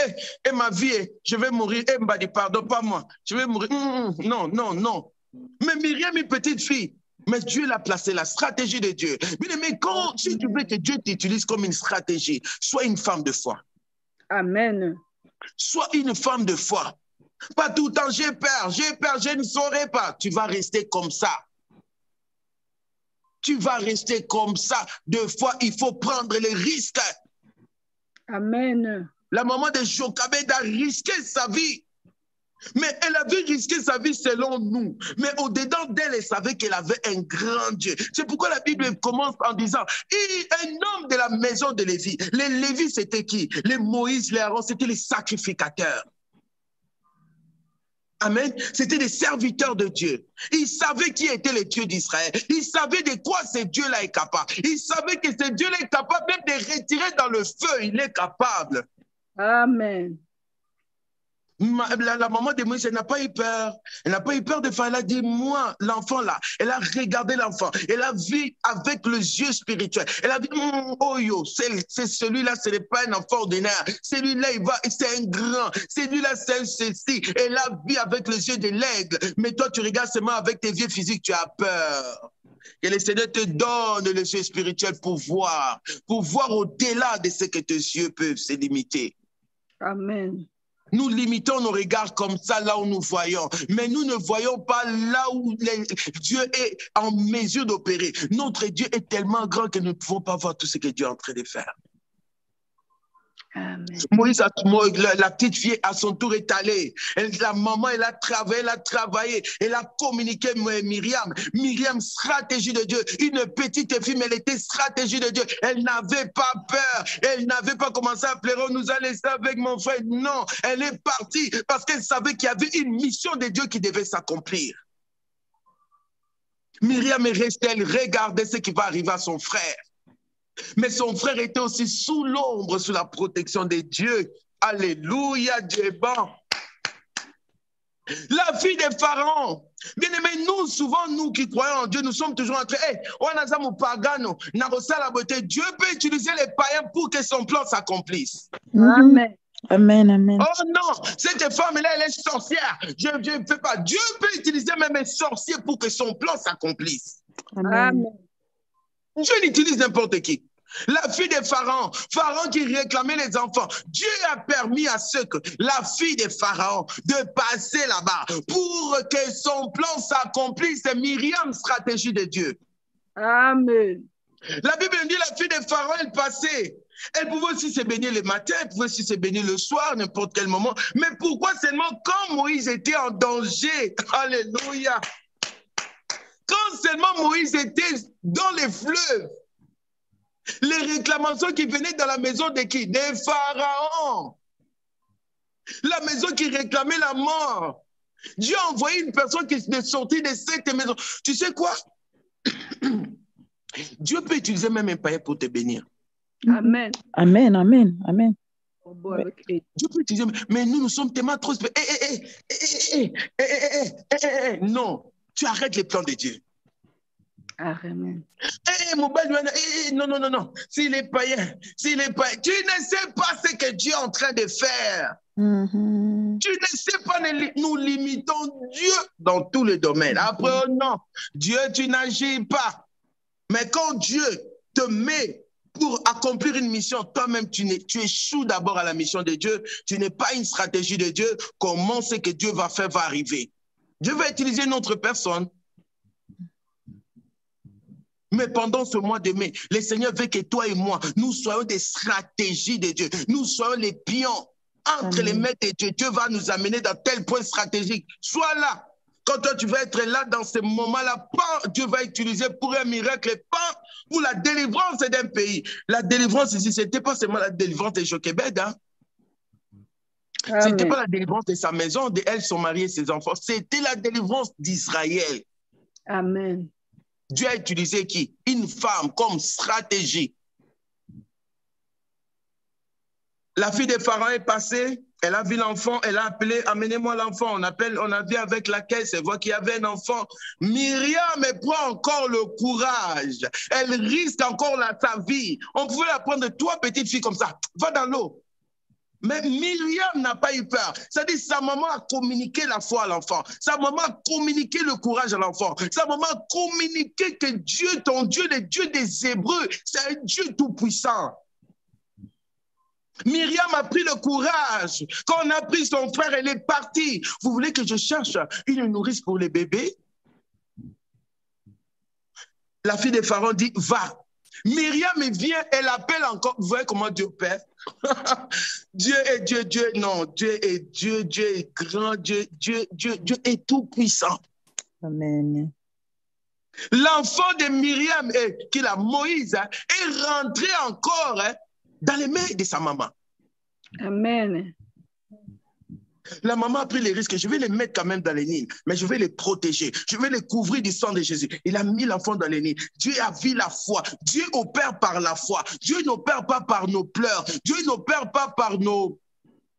Et ma vie, je vais mourir. Et m'a dit, pardon, pas moi. Je vais mourir. Non, non, non. Mais Myriam, une petite fille, mais Dieu l'a placé, la stratégie de Dieu. Mais quand si tu veux que Dieu t'utilise comme une stratégie, sois une femme de foi. Amen. Sois une femme de foi. Pas tout le temps, j'ai peur, je ne saurais pas. Tu vas rester comme ça. Tu vas rester comme ça. Deux fois, il faut prendre les risques. Amen. La maman de Jochebed a risqué sa vie. Mais elle avait risqué sa vie selon nous. Mais au-dedans d'elle, elle savait qu'elle avait un grand Dieu. C'est pourquoi la Bible commence en disant, un homme de la maison de Lévi. Les Lévis, c'était qui? Les Moïse, les Aaron, c'était les sacrificateurs. Amen. C'était des serviteurs de Dieu. Ils savaient qui était le Dieu d'Israël. Ils savaient de quoi ce Dieu-là est capable. Ils savaient que ce Dieu-là est capable même de retirer dans le feu. Il est capable. Amen. La maman de Moïse, elle n'a pas eu peur. Elle n'a pas eu peur de faire. Elle a dit, moi, l'enfant là, elle a regardé l'enfant. Elle a vu avec le yeux spirituel. Elle a dit, oh yo, c'est celui-là, ce n'est pas un enfant ordinaire. Celui-là, c'est un grand. Celui-là, c'est un ceci. Elle a vu avec les yeux de l'aigle. Mais toi, tu regardes seulement avec tes yeux physiques, tu as peur. Que le Seigneur te donne les yeux spirituels pour voir au-delà de ce que tes yeux peuvent se limiter. Amen. Nous limitons nos regards comme ça, là où nous voyons. Mais nous ne voyons pas là où Dieu est en mesure d'opérer. Notre Dieu est tellement grand que nous ne pouvons pas voir tout ce que Dieu est en train de faire. Amen. Moïse, la petite fille, à son tour est allée. La maman, elle a travaillé, elle a communiqué avec Myriam. Myriam, stratégie de Dieu. Une petite fille, mais elle était stratégie de Dieu. Elle n'avait pas peur. Elle n'avait pas commencé à pleurer. On nous a laissé avec mon frère. Non, elle est partie parce qu'elle savait qu'il y avait une mission de Dieu qui devait s'accomplir. Myriam est restée, elle regardait ce qui va arriver à son frère. Mais son frère était aussi sous l'ombre, sous la protection de Dieu. Alléluia, Dieu est bon. La fille de Pharaon. Bien aimé, nous, souvent, nous qui croyons en Dieu, nous sommes toujours en train, Dieu peut utiliser les païens pour que son plan s'accomplisse. Amen. Amen, amen. Oh non, cette femme-là, elle est sorcière. Je ne fais pas. Dieu peut utiliser même un sorcier pour que son plan s'accomplisse. Amen. Dieu n'utilise n'importe qui. La fille de Pharaon, Pharaon qui réclamait les enfants, Dieu a permis à la fille de Pharaon de passer là-bas pour que son plan s'accomplisse. C'est Myriam, stratégie de Dieu. Amen. La Bible dit la fille de Pharaon, elle passait. Elle pouvait aussi se baigner le matin, elle pouvait aussi se baigner le soir, n'importe quel moment. Mais pourquoi seulement quand Moïse était en danger? Alléluia. Quand seulement Moïse était dans les fleuves, les réclamations qui venaient dans la maison de qui? Des pharaons. La maison qui réclamait la mort. Dieu a envoyé une personne qui est sortie de cette maison. Tu sais quoi? Dieu peut utiliser même un païen pour te bénir. Amen. Amen, amen, amen. Dieu peut utiliser, mais nous sommes tellement trop... Non, tu arrêtes les plans de Dieu. Amen. Non. S'il est païen, tu ne sais pas ce que Dieu est en train de faire. Tu ne sais pas, nous limitons Dieu dans tous les domaines. Après, non, Dieu, tu n'agis pas. Mais quand Dieu te met pour accomplir une mission, toi-même, tu échoues d'abord à la mission de Dieu. Tu n'es pas une stratégie de Dieu. Comment ce que Dieu va faire va arriver? Dieu va utiliser une autre personne. Mais pendant ce mois de mai, le Seigneur veut que toi et moi, nous soyons des stratégies de Dieu. Nous soyons les pions entre les mains de Dieu. Dieu va nous amener dans tel point stratégique. Sois là. Quand toi, tu vas être là dans ce moment-là, Dieu va utiliser pour un miracle, pas pour la délivrance d'un pays. La délivrance ici, ce n'était pas seulement la délivrance de Jochebed. Hein? Ce n'était pas la délivrance de sa maison, de elle, son mari et ses enfants. C'était la délivrance d'Israël. Amen. Dieu a utilisé qui? Une femme comme stratégie. La fille de Pharaon est passée, elle a vu l'enfant, elle a appelé, amenez-moi l'enfant. On a vu avec la caisse, elle voit qu'il y avait un enfant. Myriam, elle prend encore le courage. Elle risque encore sa vie. On pouvait la prendre, toi, petite fille comme ça, va dans l'eau. Mais Myriam n'a pas eu peur. C'est-à-dire sa maman a communiqué la foi à l'enfant. Sa maman a communiqué le courage à l'enfant. Sa maman a communiqué que Dieu, ton Dieu, le Dieu des Hébreux, c'est un Dieu tout-puissant. Myriam a pris le courage. Quand on a pris son frère, elle est partie. Vous voulez que je cherche une nourrice pour les bébés? La fille de Pharaon dit, va. Myriam vient, elle appelle encore. Vous voyez comment Dieu opère? Dieu est Dieu, non, Dieu est Dieu, Dieu est grand, Dieu est tout puissant. Amen. L'enfant de Myriam, qui est Moïse, est rentré encore dans les mains de sa maman. Amen. La maman a pris les risques. Je vais les mettre quand même dans les Nil, mais je vais les protéger. Je vais les couvrir du sang de Jésus. Il a mis l'enfant dans les Nil. Dieu a vu la foi. Dieu opère par la foi. Dieu n'opère pas par nos pleurs. Dieu n'opère pas par nos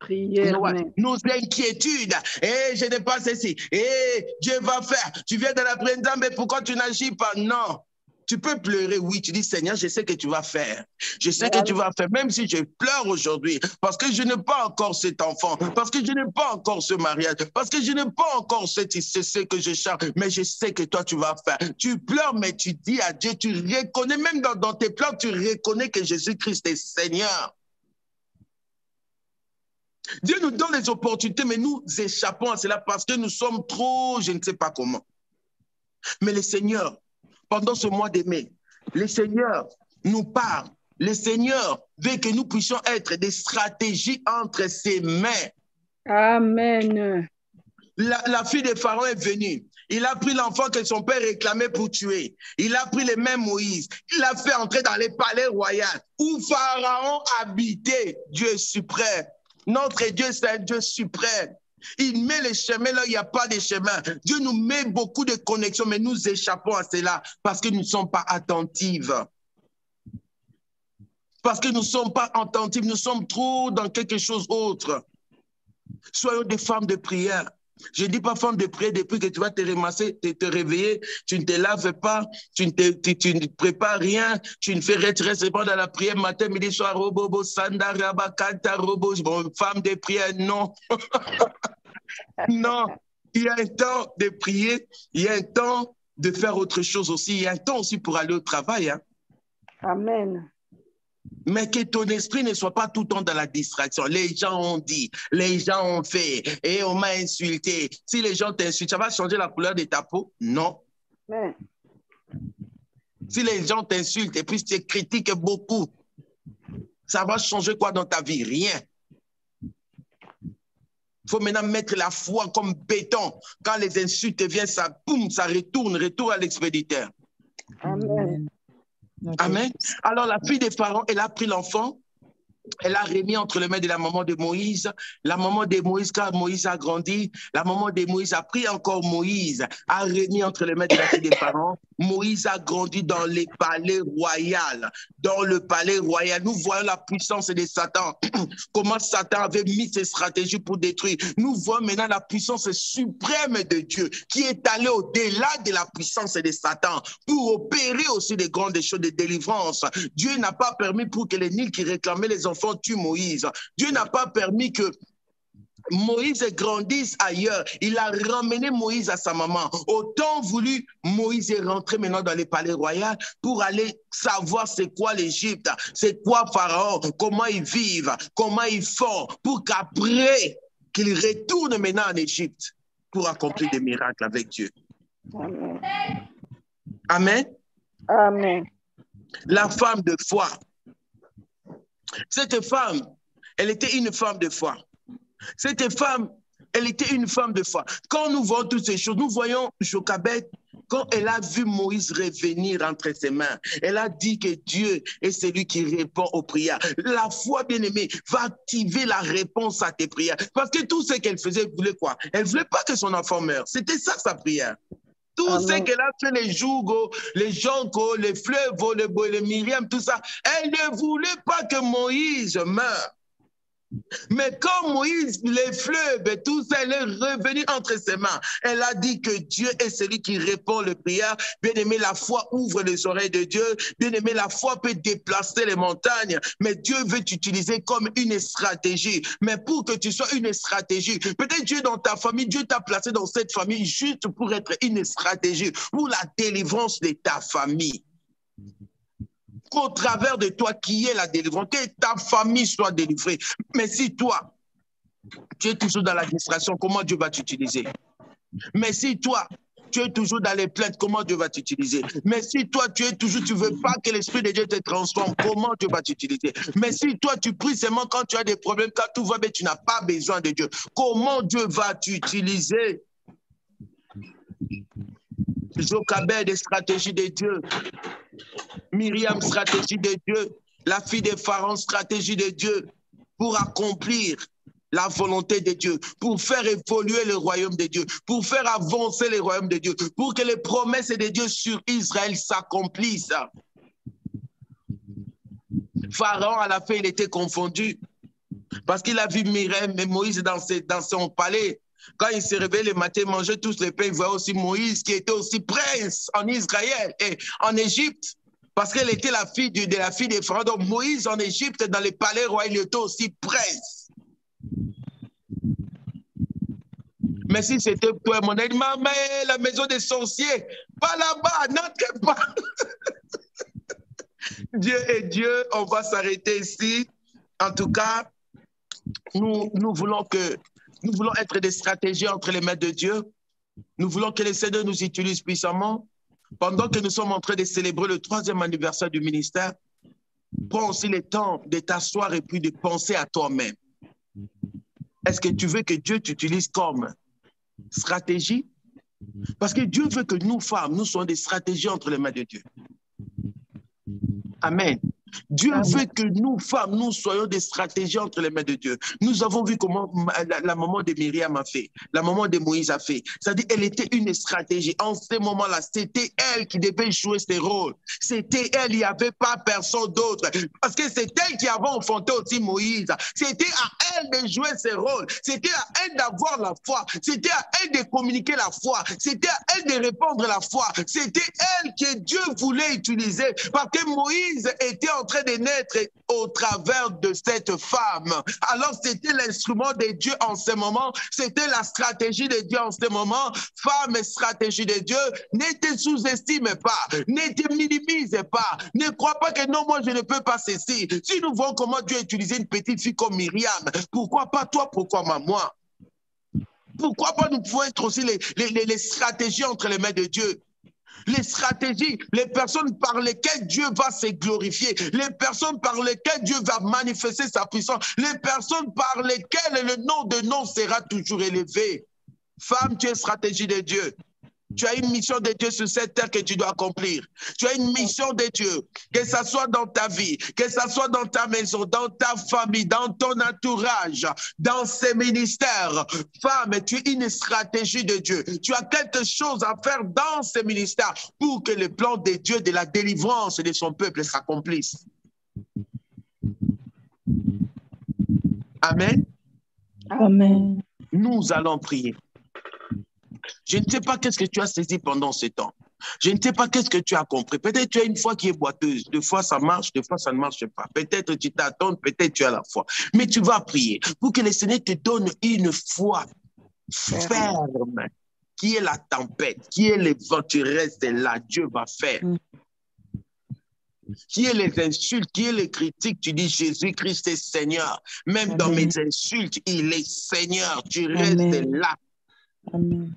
Prière, mais Nos inquiétudes. Et je n'ai pas ceci. Et Dieu va faire. Tu viens de la présence, mais pourquoi tu n'agis pas? Non. Tu peux pleurer, oui. Tu dis, Seigneur, je sais que tu vas faire. Je sais que tu vas faire, même si je pleure aujourd'hui, parce que je n'ai pas encore cet enfant, parce que je n'ai pas encore ce mariage, parce que je n'ai pas encore ce que je cherche, mais je sais que toi, tu vas faire. Tu pleures, mais tu dis à Dieu, tu reconnais, même dans tes pleurs, tu reconnais que Jésus-Christ est Seigneur. Dieu nous donne les opportunités, mais nous échappons à cela parce que nous sommes trop, je ne sais pas comment. Mais le Seigneur, pendant ce mois de mai, le Seigneur nous parle. Le Seigneur veut que nous puissions être des stratégies entre ses mains. Amen. La fille de Pharaon est venue. Il a pris l'enfant que son père réclamait pour tuer. Il a pris les mains Moïse. Il l'a fait entrer dans les palais royaux où Pharaon habitait. Dieu suprême. Notre Dieu, c'est un Dieu suprême. Il met les chemins là où il n'y a pas de chemin. Dieu nous met beaucoup de connexions, mais nous échappons à cela parce que nous ne sommes pas attentifs. Parce que nous ne sommes pas attentifs, nous sommes trop dans quelque chose d'autre. Soyons des femmes de prière. Je ne dis pas femme de prière depuis que tu vas te ramasser, te réveiller, tu ne te laves pas, tu ne prépares rien, tu ne fais rester pas dans la prière matin, midi, soir, robobo, sanda, rabakanta, robo, bon, femme de prière, non. Non, il y a un temps de prier, il y a un temps de faire autre chose aussi, il y a un temps aussi pour aller au travail. Hein. Amen. Mais que ton esprit ne soit pas tout le temps dans la distraction. Les gens ont dit, les gens ont fait, et on m'a insulté. Si les gens t'insultent, ça va changer la couleur de ta peau? Non. Amen. Si les gens t'insultent et puis tu te critiques beaucoup, ça va changer quoi dans ta vie? Rien. Il faut maintenant mettre la foi comme béton. Quand les insultes viennent, ça, boum, ça retourne à l'expéditeur. Amen. Amen. Alors la fille de Pharaon, elle a pris l'enfant, elle a remis entre les mains de la maman de Moïse. La maman de Moïse, quand Moïse a grandi, la maman de Moïse a pris encore Moïse, a remis entre les mains de la fille de Pharaon. Moïse a grandi dans les palais royaux. Dans le palais royal, nous voyons la puissance de Satan. Comment Satan avait mis ses stratégies pour détruire. Nous voyons maintenant la puissance suprême de Dieu qui est allée au-delà de la puissance de Satan pour opérer aussi des grandes choses de délivrance. Dieu n'a pas permis pour que les Nils qui réclamaient les enfants tuent Moïse. Dieu n'a pas permis que Moïse grandisse ailleurs. Il a ramené Moïse à sa maman. Autant voulu, Moïse est rentré maintenant dans les palais royaux pour aller savoir c'est quoi l'Égypte, c'est quoi Pharaon, comment ils vivent, comment ils font, pour qu'après qu'il retourne maintenant en Égypte pour accomplir des miracles avec Dieu. Amen. Amen. Amen. La femme de foi. Cette femme, elle était une femme de foi. Cette femme, elle était une femme de foi. Quand nous voyons toutes ces choses, nous voyons Jochebed, quand elle a vu Moïse revenir entre ses mains, elle a dit que Dieu est celui qui répond aux prières. La foi, bien-aimée, va activer la réponse à tes prières. Parce que tout ce qu'elle faisait, elle voulait quoi? Elle ne voulait pas que son enfant meure. C'était ça sa prière. Tout ce qu'elle a fait, les Jougo, les Jonko, les Fleuves, les Myriam, tout ça, elle ne voulait pas que Moïse meure. Mais quand Moïse, les fleuves et tout ça, elle est revenue entre ses mains. Elle a dit que Dieu est celui qui répond aux prières. Bien-aimé, la foi ouvre les oreilles de Dieu. Bien-aimé, la foi peut déplacer les montagnes. Mais Dieu veut t'utiliser comme une stratégie. Mais pour que tu sois une stratégie, peut-être Dieu dans ta famille, Dieu t'a placé dans cette famille juste pour être une stratégie, pour la délivrance de ta famille. Qu'au travers de toi, qui est la délivrance, que ta famille soit délivrée. Mais si toi, tu es toujours dans la distraction, comment Dieu va t'utiliser? Mais si toi, tu es toujours dans les plaintes, comment Dieu va t'utiliser? Mais si toi, tu ne veux pas que l'Esprit de Dieu te transforme, comment Dieu va t'utiliser? Mais si toi, tu pries seulement quand tu as des problèmes, quand tout va bien, tu n'as pas besoin de Dieu, comment Dieu va t'utiliser? Jochebed, des stratégies de Dieu. Myriam, stratégie de Dieu. La fille de Pharaon, stratégie de Dieu pour accomplir la volonté de Dieu, pour faire évoluer le royaume de Dieu, pour faire avancer le royaume de Dieu, pour que les promesses de Dieu sur Israël s'accomplissent. Pharaon, à la fin, il était confondu. Parce qu'il a vu Myriam et Moïse dans son palais. Quand il s'est réveillé le matin, il mangeait tous les pains, il voyait aussi Moïse qui était aussi prince en Israël et en Égypte. Parce qu'elle était la fille de la fille des pharaons. Donc Moïse en Égypte, dans les palais royaux, il était aussi prince. Mais si c'était toi, mon aide, maman, la maison des sorciers, pas là-bas, n'entrez pas. Dieu est Dieu, on va s'arrêter ici. En tout cas, nous voulons être des stratégies entre les mains de Dieu. Nous voulons que les Seigneur nous utilise puissamment. Pendant que nous sommes en train de célébrer le 3e anniversaire du ministère, prends aussi le temps de t'asseoir et puis de penser à toi-même. Est-ce que tu veux que Dieu t'utilise comme stratégie? Parce que Dieu veut que nous, femmes, nous soyons des stratégies entre les mains de Dieu. Amen. Dieu veut que nous, femmes, nous soyons des stratégies entre les mains de Dieu. Nous avons vu comment la maman de Myriam a fait, la maman de Moïse a fait. C'est-à-dire elle était une stratégie. En ce moment-là, c'était elle qui devait jouer ses rôles. C'était elle, il n'y avait pas personne d'autre. Parce que c'est elle qui avait enfanté aussi Moïse. C'était à elle de jouer ses rôles. C'était à elle d'avoir la foi. C'était à elle de communiquer la foi. C'était à elle de répandre la foi. C'était elle que Dieu voulait utiliser. Parce que Moïse était en train de naître au travers de cette femme. Alors c'était l'instrument de Dieu en ce moment, c'était la stratégie de Dieu en ce moment. Femme et stratégie de Dieu, ne te sous-estime pas, ne te minimise pas, ne crois pas que non, moi je ne peux pas ceci. Si nous voyons comment Dieu a utilisé une petite fille comme Myriam, pourquoi pas toi, pourquoi pas moi? Pourquoi pas nous pouvons être aussi les stratégies entre les mains de Dieu? Les stratégies, les personnes par lesquelles Dieu va se glorifier, les personnes par lesquelles Dieu va manifester sa puissance, les personnes par lesquelles le nom de nom sera toujours élevé. Femme, tu es stratégie de Dieu. Tu as une mission de Dieu sur cette terre que tu dois accomplir. Tu as une mission de Dieu, que ce soit dans ta vie, que ce soit dans ta maison, dans ta famille, dans ton entourage, dans ces ministères. Femme, tu es une stratégie de Dieu. Tu as quelque chose à faire dans ces ministères pour que le plan de Dieu de la délivrance de son peuple s'accomplisse. Amen. Amen. Nous allons prier. Je ne sais pas qu'est-ce que tu as saisi pendant ce temps. Je ne sais pas qu'est-ce que tu as compris. Peut-être tu as une foi qui est boiteuse. Des fois, ça marche, des fois, ça ne marche pas. Peut-être tu t'attends, peut-être tu as la foi. Mais tu vas prier pour que le Seigneur te donne une foi ferme, qui est la tempête, qui est les vents, tu restes là, Dieu va faire. Qui est les insultes, qui est les critiques, tu dis Jésus-Christ est Seigneur. Même dans mes insultes, il est Seigneur. Tu restes là. Amen.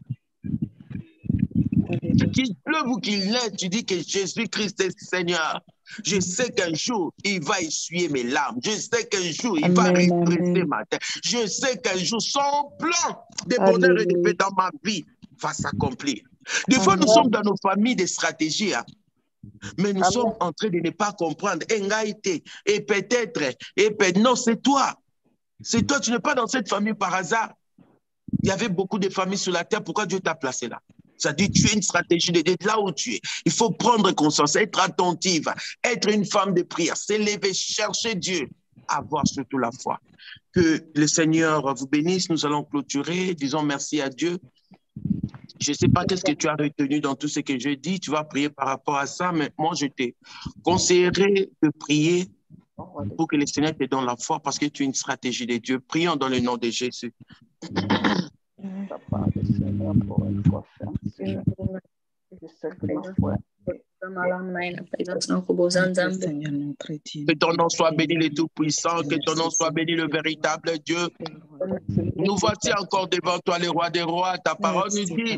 Qu'il pleuve ou qu'il neige, tu dis que Jésus-Christ est Seigneur. Je sais qu'un jour, il va essuyer mes larmes. Je sais qu'un jour, il va redresser ma tête. Je sais qu'un jour, son plan de bonheur et de paix dans ma vie va s'accomplir. Des fois, nous sommes dans nos familles des stratégies, hein, mais nous sommes en train de ne pas comprendre. Et peut-être, non, c'est toi. C'est toi, tu n'es pas dans cette famille par hasard. Il y avait beaucoup de familles sur la terre. Pourquoi Dieu t'a placé là? C'est-à-dire, tu es une stratégie d'être là où tu es. Il faut prendre conscience, être attentive, être une femme de prière, s'élever, chercher Dieu, avoir surtout la foi. Que le Seigneur vous bénisse. Nous allons clôturer. Disons merci à Dieu. Je ne sais pas qu'est-ce que tu as retenu dans tout ce que je dis. Tu vas prier par rapport à ça, mais moi, je te conseillerais de prier pour que le Seigneur te donne la foi parce que tu es une stratégie de Dieu. Prions dans le nom de Jésus. Que ton nom soit béni le Tout-Puissant, que ton nom soit béni le véritable Dieu. Nous voici encore devant toi, le roi des rois. Ta parole nous dit,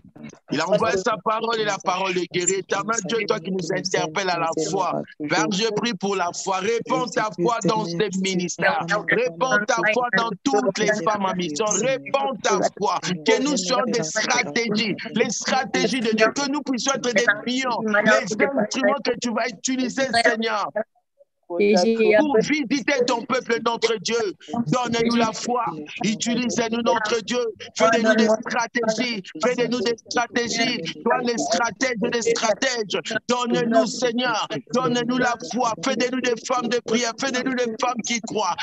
il envoie sa parole et la parole est guérie. Éternel Dieu, toi qui nous interpelles à la foi. Père, je prie pour la foi. Réponds ta foi dans ces ministères. Réponds ta foi dans toutes les femmes en mission. Réponds ta foi. Que nous soyons des stratégies, les stratégies de Dieu. Que nous puissions être des pions, les instruments que tu vas utiliser, Seigneur. pour visiter ton peuple, notre Dieu. Donne-nous la foi. Utilise-nous, notre Dieu. Fais-nous des stratégies. Fais-nous des stratégies. Toi, les stratèges des stratèges. Donne-nous, Seigneur. Donne-nous la foi. Fais-nous des femmes de prière. Fais-nous des femmes qui croient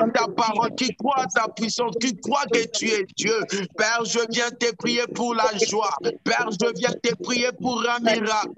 en ta parole, qui croient en ta puissance, qui croient que tu es Dieu. Père, je viens te prier pour la joie. Père, je viens te prier pour un miracle.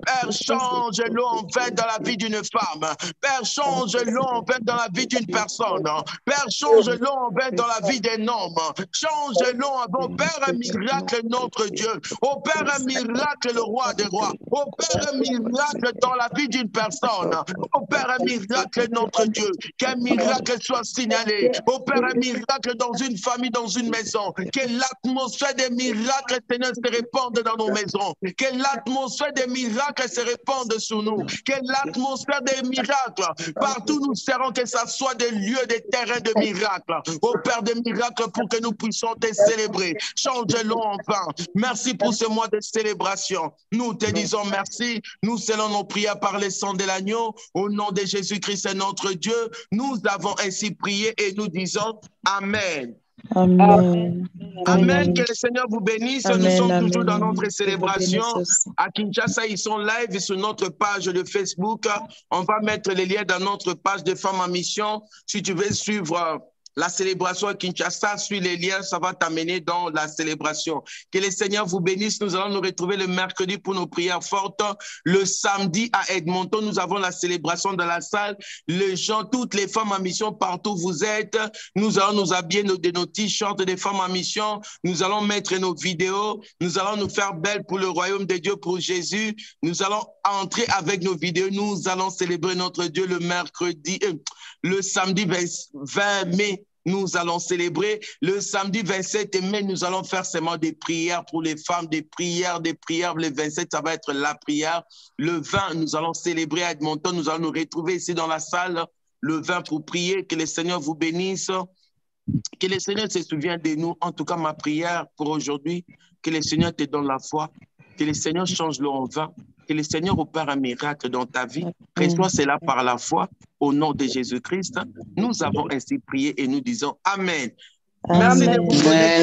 Père, change l'eau en vin dans la vie d'une femme. Père, change l'eau en vin dans la vie d'une personne. Père, change l'eau en vin dans la vie d'un homme. Change l'eau en vin. Père, un miracle, notre Dieu. Opère un miracle, le roi des rois. Opère un miracle dans la vie d'une personne. Opère un miracle, notre Dieu. Qu'un miracle soit signalé. Opère un miracle dans une famille, dans une maison. Que l'atmosphère des miracles, Seigneur, se répande dans nos maisons. Que l'atmosphère des miracles se répande sur nous. Que l'atmosphère des miracles, partout nous serons, que ça soit des lieux, des terrains de miracles. Opère des miracles pour que nous puissions te célébrer. Change-le enfin. Merci pour ce mois de célébration. Nous te disons merci. Nous scellons nos prières par le sang de l'agneau. Au nom de Jésus-Christ, notre Dieu, nous avons ainsi prié et nous disons Amen. Amen. Amen. Que le Seigneur vous bénisse. Nous Amen, sommes amen, toujours dans amen. notre célébration. Que vous bénisse aussi. À Kinshasa, ils sont live sur notre page de Facebook. On va mettre les liens dans notre page de Femmes en Mission. Si tu veux suivre la célébration à Kinshasa, suis les liens, ça va t'amener dans la célébration. Que le Seigneur vous bénisse. Nous allons nous retrouver le mercredi pour nos prières fortes. Le samedi à Edmonton, nous avons la célébration dans la salle. Les gens, toutes les femmes en mission, partout où vous êtes, nous allons nous habiller de nos t-shirts des femmes en mission. Nous allons mettre nos vidéos. Nous allons nous faire belles pour le royaume de Dieu, pour Jésus. Nous allons entrer avec nos vidéos. Nous allons célébrer notre Dieu le mercredi, le samedi 20 mai. Nous allons célébrer. Le samedi 27 mai, nous allons faire seulement des prières pour les femmes, des prières. Le 27, ça va être la prière. Le 20, nous allons célébrer à Edmonton. Nous allons nous retrouver ici dans la salle le 20 pour prier. Que le Seigneur vous bénisse. Que le Seigneur se souvienne de nous. En tout cas, ma prière pour aujourd'hui, que le Seigneur te donne la foi. Que le Seigneur change l'eau en vin. Que le Seigneur opère un miracle dans ta vie. Reçois cela par la foi. Au nom de Jésus-Christ, nous avons ainsi prié et nous disons Amen. Merci de vous poser